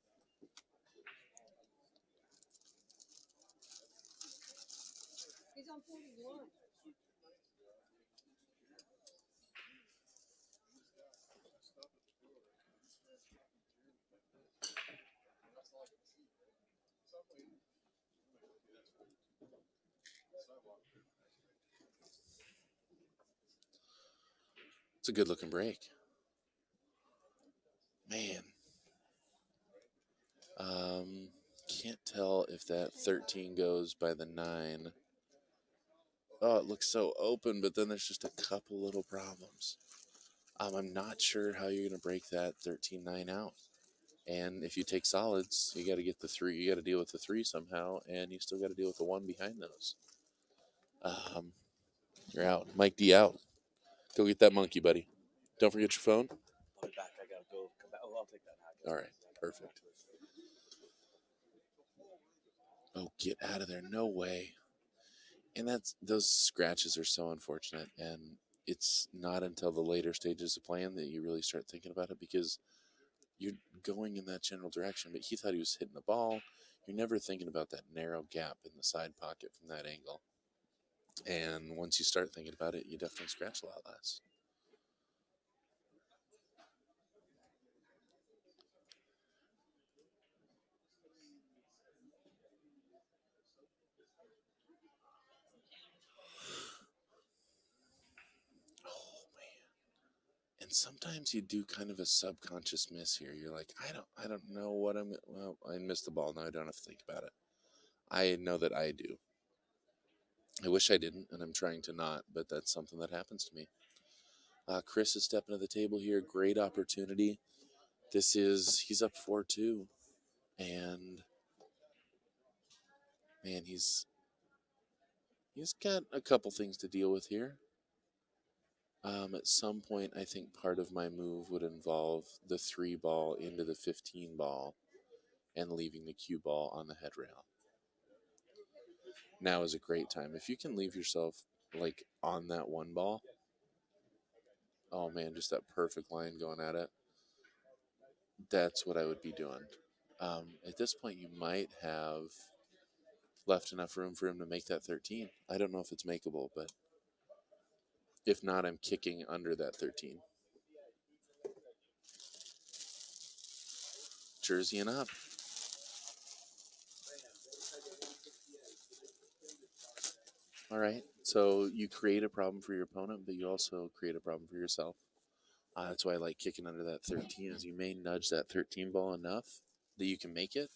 It's a good looking break. Man. Can't tell if that 13 goes by the 9. Oh, it looks so open, but then there's just a couple little problems. I'm not sure how you're going to break that 13-9 out. And if you take solids, you got to get the 3. You got to deal with the 3 somehow, and you still got to deal with the 1 behind those. You're out. Mike D out. Go get that monkey, buddy. Don't forget your phone. I'll be back. I gotta go. Come back. Oh, I'll take that. All right, perfect. Oh, get out of there. No way. And those scratches are so unfortunate. And it's not until the later stages of playing that you really start thinking about it, because you're going in that general direction. But he thought he was hitting the ball. You're never thinking about that narrow gap in the side pocket from that angle. And once you start thinking about it, you definitely scratch a lot less. Oh man. And sometimes you do kind of a subconscious miss here. You're like, I don't know what well, I missed the ball. Now I don't have to think about it. I know that I do. I wish I didn't, and I'm trying to not, but that's something that happens to me. Chris is stepping to the table here. Great opportunity. He's up 4-2, and man, he's got a couple things to deal with here. At some point, I think part of my move would involve the 3 ball into the 15 ball and leaving the cue ball on the head rail. Now is a great time. If you can leave yourself like on that 1 ball, oh man, just that perfect line going at it. That's what I would be doing. At this point, you might have left enough room for him to make that 13. I don't know if it's makeable, but if not, I'm kicking under that 13. Jersey and up. All right. So you create a problem for your opponent, but you also create a problem for yourself. That's why I like kicking under that 13, is you may nudge that 13 ball enough that you can make it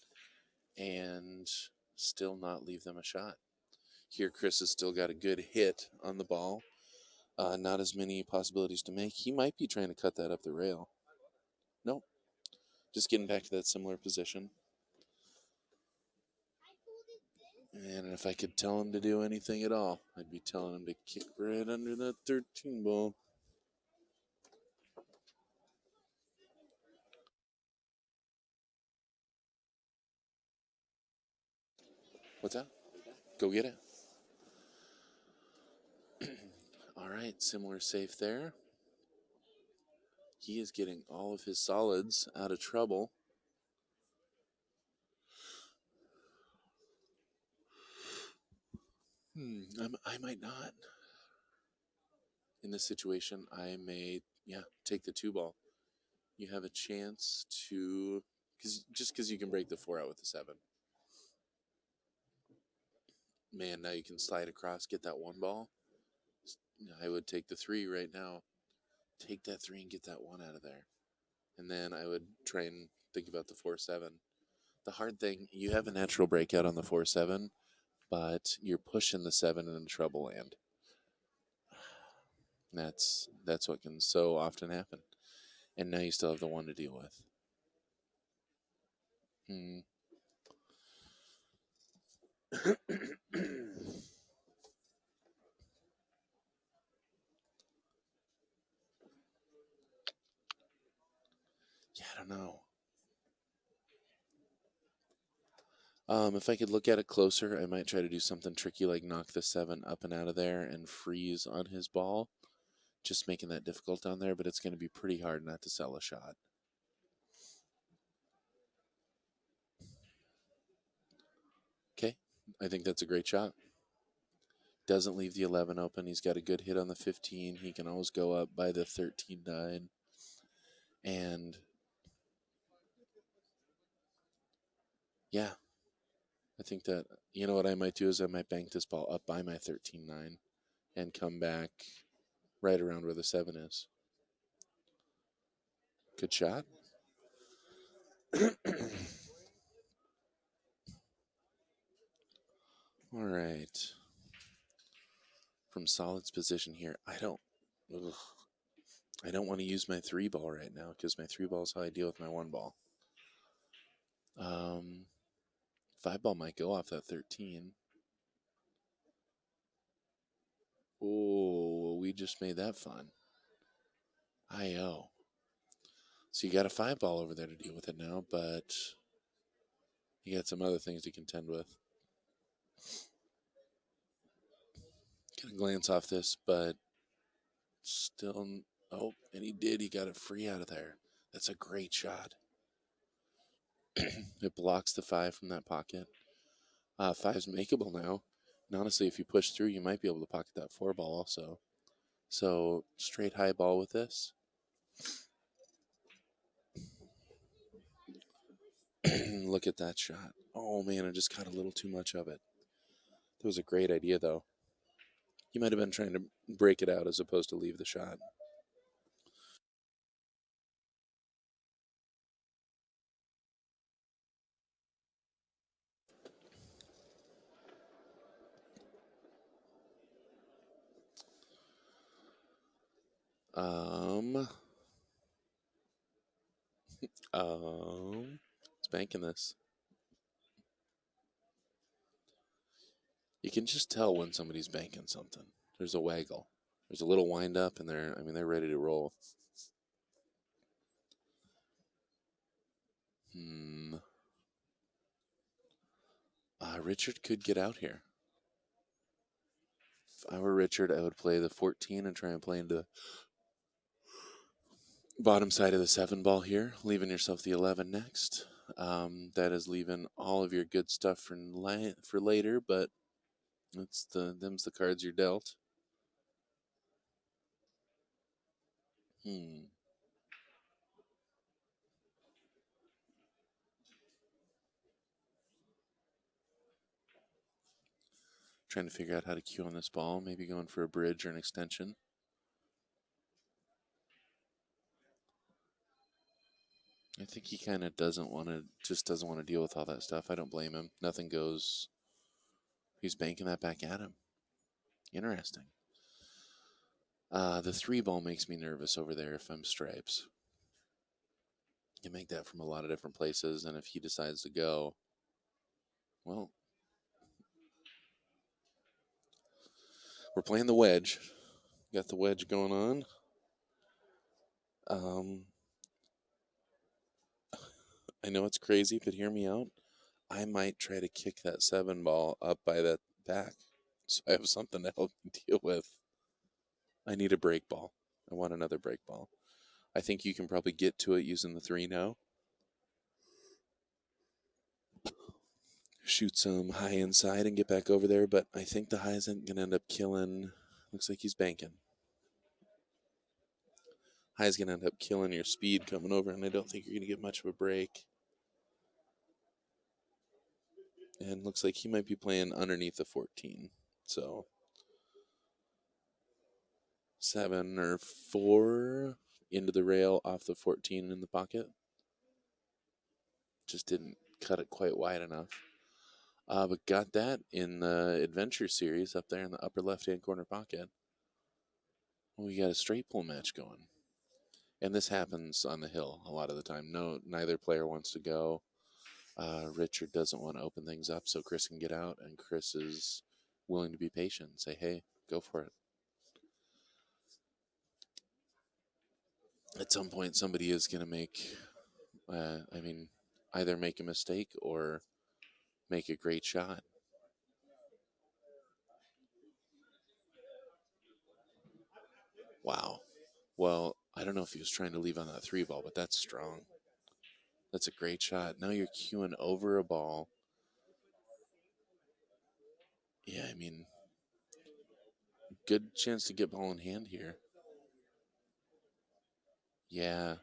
and still not leave them a shot. Here, Chris has still got a good hit on the ball. Not as many possibilities to make. He might be trying to cut that up the rail. Nope. Just getting back to that similar position. And if I could tell him to do anything at all, I'd be telling him to kick right under that 13 ball. What's that? Go get it. All right, similar safe there. He is getting all of his solids out of trouble. I might not. In this situation, I may, take the 2 ball. You have a chance to, because you can break the 4 out with the 7. Man, now you can slide across, get that 1 ball. I would take the 3 right now. Take that 3 and get that 1 out of there. And then I would try and think about the 4-7. The hard thing, you have a natural breakout on the 4-7, but you're pushing the 7 into trouble land. That's what can so often happen. And now you still have the 1 to deal with. Yeah, I don't know. If I could look at it closer, I might try to do something tricky like knock the 7 up and out of there and freeze on his ball, just making that difficult down there, but it's going to be pretty hard not to sell a shot. Okay, I think that's a great shot. Doesn't leave the 11 open. He's got a good hit on the 15. He can always go up by the 13-9. And yeah, I think that, you know what I might do is I might bank this ball up by my 13-9 and come back right around where the 7 is. Good shot. All right. From Solid's position here, I don't want to use my 3 ball right now because my 3 ball is how I deal with my 1 ball. 5 ball might go off that 13. Oh, we just made that fun. I-O. So you got a 5 ball over there to deal with it now, but you got some other things to contend with. Gonna glance off this, but still. Oh, and he did. He got it free out of there. That's a great shot. It blocks the 5 from that pocket. 5's makeable now. And honestly, if you push through, you might be able to pocket that 4 ball also. So straight high ball with this. Look at that shot. Oh man, I just caught a little too much of it. That was a great idea though. He might have been trying to break it out as opposed to leave the shot. It's banking this. You can just tell when somebody's banking something. There's a waggle. There's a little wind up, and they're ready to roll. Richard could get out here. If I were Richard, I would play the 14 and try and play into bottom side of the 7 ball here, leaving yourself the 11 next. That is leaving all of your good stuff for later, but them's the cards you're dealt. Trying to figure out how to cue on this ball, maybe going for a bridge or an extension. I think he kind of doesn't want to deal with all that stuff. I don't blame him. Nothing goes. He's banking that back at him. Interesting. The 3 ball makes me nervous over there if I'm stripes. You make that from a lot of different places, and if he decides to go, well, we're playing the wedge. Got the wedge going on. I know it's crazy, but hear me out. I might try to kick that 7 ball up by that back, so I have something to help me deal with. I need a break ball. I want another break ball. I think you can probably get to it using the 3 now. Shoot some high inside and get back over there, but I think the high isn't going to end up killing. Looks like he's banking. High's going to end up killing your speed coming over, and I don't think you're going to get much of a break. And looks like he might be playing underneath the 14. So 7 or 4 into the rail off the 14 in the pocket. Just didn't cut it quite wide enough. But got that in the adventure series up there in the upper left-hand corner pocket. We got a straight pull match going. And this happens on the hill a lot of the time. Neither player wants to go. Richard doesn't want to open things up so Chris can get out, and Chris is willing to be patient and say, hey, go for it. At some point, somebody is going to either make a mistake or make a great shot. Wow. Well, I don't know if he was trying to leave on that 3 ball, but that's strong. That's a great shot. Now you're cueing over a ball. Yeah, I mean, good chance to get ball in hand here. Yeah.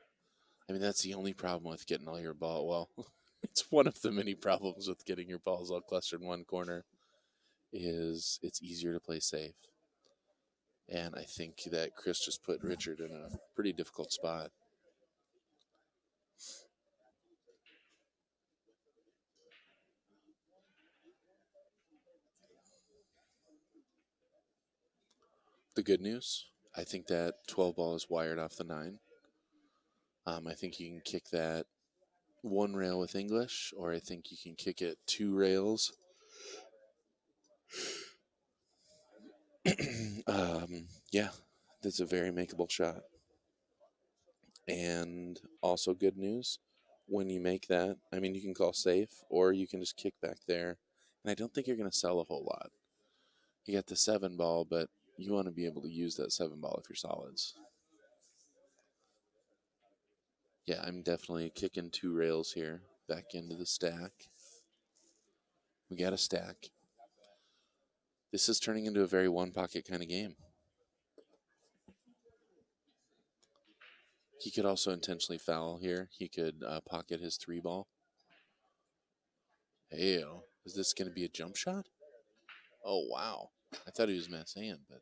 I mean, that's the only problem with getting all your ball. Well, it's one of the many problems with getting your balls all clustered in one corner is it's easier to play safe. And I think that Chris just put Richard in a pretty difficult spot. The good news, I think that 12 ball is wired off the 9. I think you can kick that 1 rail with English, or I think you can kick it 2 rails. Yeah, that's a very makeable shot. And also good news, when you make that, I mean, you can call safe, or you can just kick back there. And I don't think you're going to sell a whole lot. You got the 7 ball, but you want to be able to use that 7 ball if you're solids. Yeah, I'm definitely kicking 2 rails here back into the stack. We got a stack. This is turning into a very one pocket kind of game. He could also intentionally foul here. He could pocket his 3 ball. Hey, is this going to be a jump shot? Oh, wow. I thought he was mass hand, but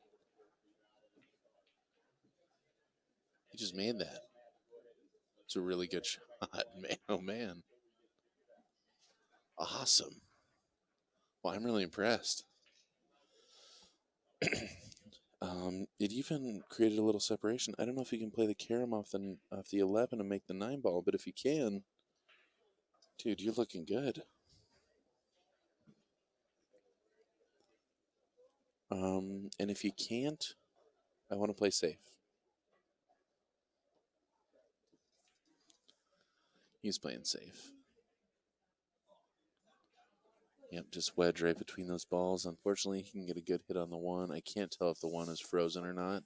he just made that. It's a really good shot, man. Oh, man. Awesome. Well, I'm really impressed. It even created a little separation. I don't know if you can play the carom off the 11 and make the 9 ball, but if you can, dude, you're looking good. And if you can't, I want to play safe. He's playing safe. Yep, just wedge right between those balls. Unfortunately, he can get a good hit on the 1. I can't tell if the 1 is frozen or not.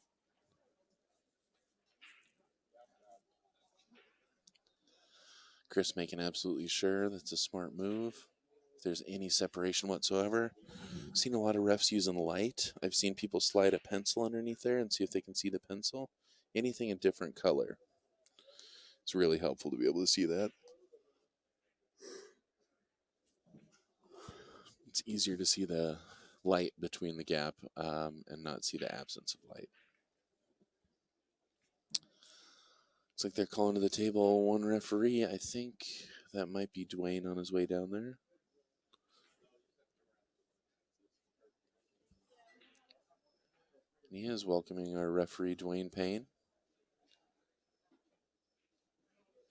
Chris making absolutely sure that's a smart move. If there's any separation whatsoever. I've seen a lot of refs using light. I've seen people slide a pencil underneath there and see if they can see the pencil. Anything a different color. It's really helpful to be able to see that. It's easier to see the light between the gap and not see the absence of light. Looks like they're calling to the table 1 referee. I think that might be Dwayne on his way down there. And he is welcoming our referee, Dwayne Payne.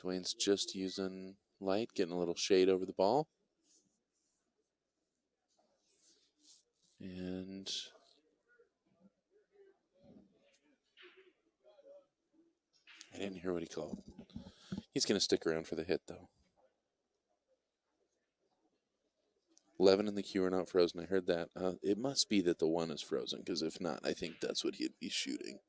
Dwayne's just using light, getting a little shade over the ball. And I didn't hear what he called. He's going to stick around for the hit, though. 11 and the cue are not frozen. I heard that. It must be that the 1 is frozen, because if not, I think that's what he'd be shooting.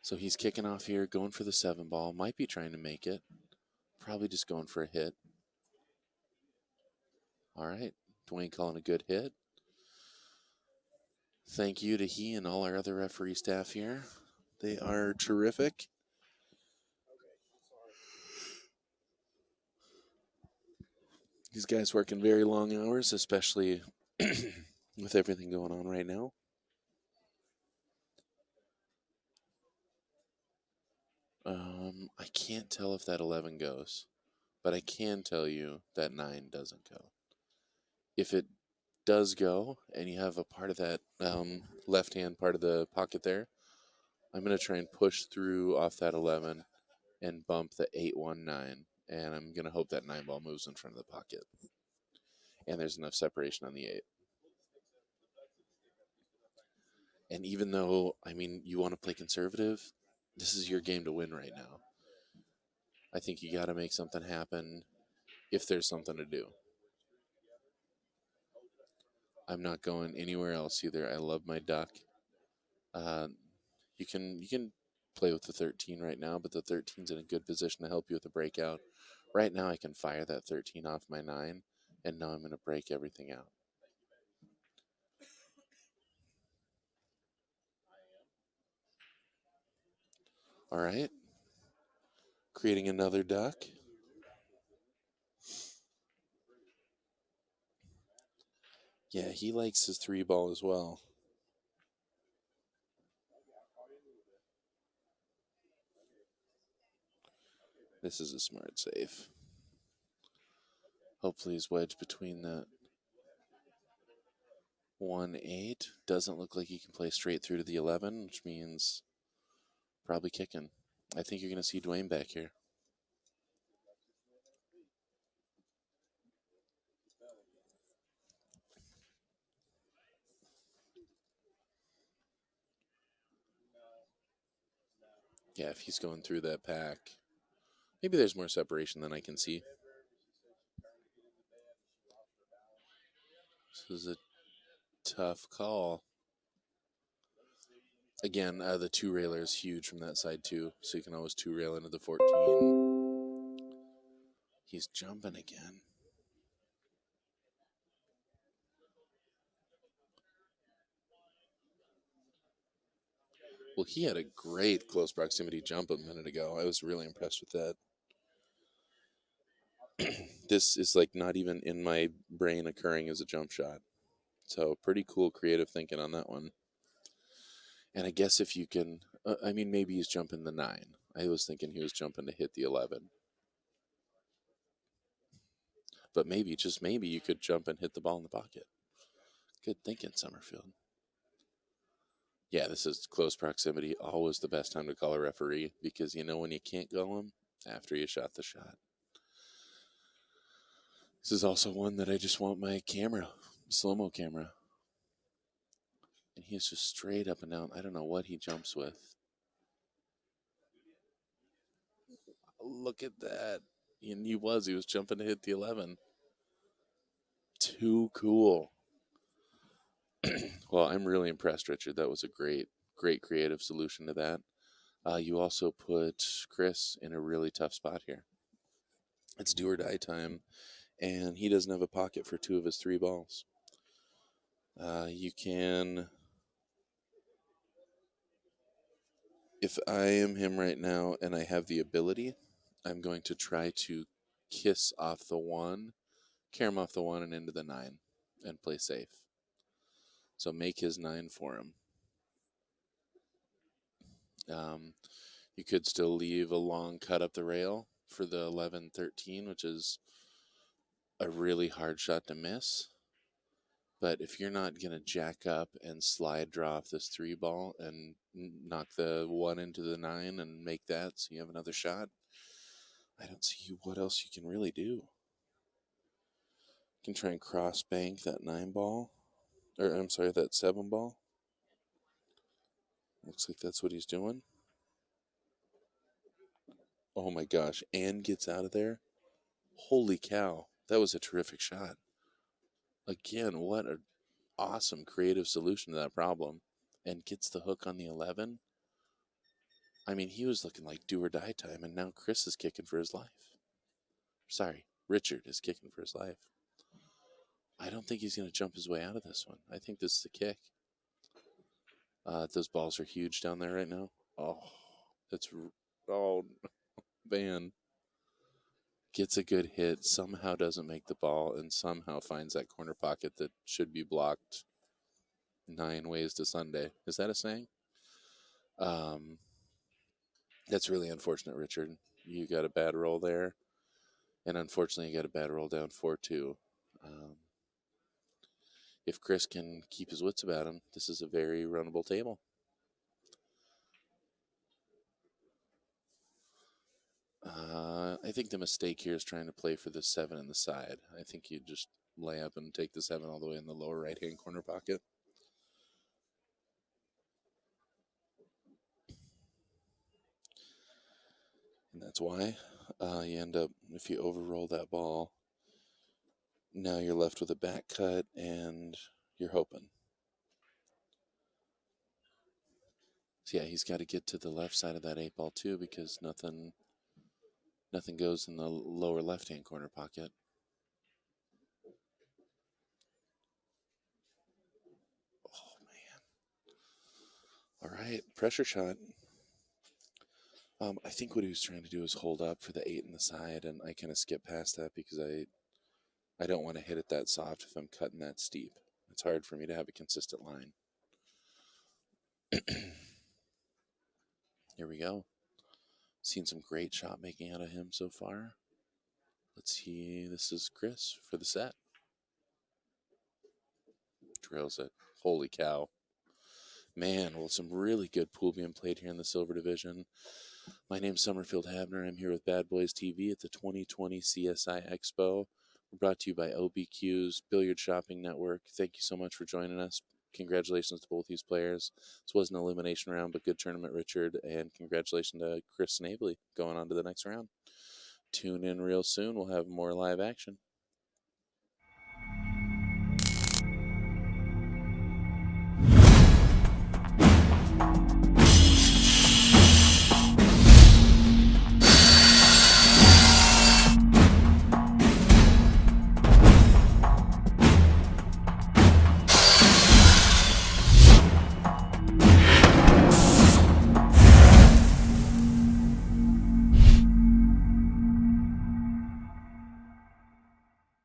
So he's kicking off here, going for the 7 ball. Might be trying to make it. Probably just going for a hit. All right. Dwayne calling a good hit. Thank you to he and all our other referee staff here. They are terrific. These guys working very long hours, especially with everything going on right now. I can't tell if that 11 goes, but I can tell you that 9 doesn't go. If it does go, and you have a part of that left-hand part of the pocket there, I'm going to try and push through off that 11 and bump the 8-1-9, and I'm going to hope that 9 ball moves in front of the pocket. And there's enough separation on the 8. And even though, I mean, you want to play conservative, this is your game to win right now. I think you got to make something happen if there's something to do. I'm not going anywhere else either. I love my duck. Uh, you can play with the 13 right now, but the 13's in a good position to help you with a breakout. Right now, I can fire that 13 off my 9, and now I'm going to break everything out. All right. Creating another duck. Yeah, he likes his 3 ball as well. This is a smart save. Hopefully he's wedged between that 1-8. Doesn't look like he can play straight through to the 11, which means probably kicking. I think you're going to see Dwayne back here. Yeah, if he's going through that pack, maybe there's more separation than I can see. This is a tough call. Again, the 2-railer is huge from that side too, so you can always 2-rail into the 14. He's jumping again. Well, he had a great close proximity jump a minute ago. I was really impressed with that. This is like not even in my brain occurring as a jump shot. So pretty cool creative thinking on that one. And I guess if you can, I mean, maybe he's jumping the 9. I was thinking he was jumping to hit the 11. But maybe, just maybe, you could jump and hit the ball in the pocket. Good thinking, Summerfield. Yeah, this is close proximity. Always the best time to call a referee because you know when you can't go him after you shot the shot. This is also one that I just want my camera, slow-mo camera. And he's just straight up and down. I don't know what he jumps with. Look at that. And he was jumping to hit the 11. Too cool. Well, I'm really impressed, Richard. That was a great creative solution to that. You also put Chris in a really tough spot here. It's do or die time, and he doesn't have a pocket for 2 of his 3 balls. You can... If I am him right now and I have the ability, I'm going to try to kiss off the 1, carom off the 1 and into the 9 and play safe. So make his 9 for him. You could still leave a long cut up the rail for the 11-13, which is a really hard shot to miss. But if you're not going to jack up and slide draw off this 3 ball and knock the 1 into the 9 and make that so you have another shot, I don't see what else you can really do. You can try and cross bank that 9 ball. Or, I'm sorry, that 7 ball. Looks like that's what he's doing. Oh my gosh, and gets out of there. Holy cow, that was a terrific shot. Again, what an awesome creative solution to that problem. And gets the hook on the 11. I mean, he was looking like do or die time, and now Chris is kicking for his life. Sorry, Richard is kicking for his life. I don't think he's going to jump his way out of this one. I think this is a kick. Those balls are huge down there right now. Oh, man. Gets a good hit, somehow doesn't make the ball, and somehow finds that corner pocket that should be blocked 9 ways to Sunday. Is that a saying? That's really unfortunate, Richard. You got a bad roll there. And unfortunately, you got a bad roll down 4-2. If Chris can keep his wits about him, this is a very runnable table. I think the mistake here is trying to play for the 7 in the side. I think you just lay up and take the 7 all the way in the lower right-hand corner pocket. And that's why you end up, if you overroll that ball, now you're left with a back cut and you're hoping. So yeah, he's got to get to the left side of that 8-ball too, because nothing goes in the lower left-hand corner pocket. Oh, man. All right, pressure shot. I think what he was trying to do is hold up for the 8 in the side, and I kind of skip past that because I don't want to hit it that soft if I'm cutting that steep. It's hard for me to have a consistent line. Here we go. Seen some great shot making out of him so far. Let's see. This is Chris for the set. Drills it. Holy cow. Man, well, some really good pool being played here in the silver division. My name's Summerfield Habner. I'm here with Bad Boys TV at the 2020 CSI EXPO. We're brought to you by OBQ's Billiard Shopping Network. Thank you so much for joining us. Congratulations to both these players. This was an elimination round, but good tournament, Richard. And congratulations to Chris Snavely going on to the next round. Tune in real soon. We'll have more live action.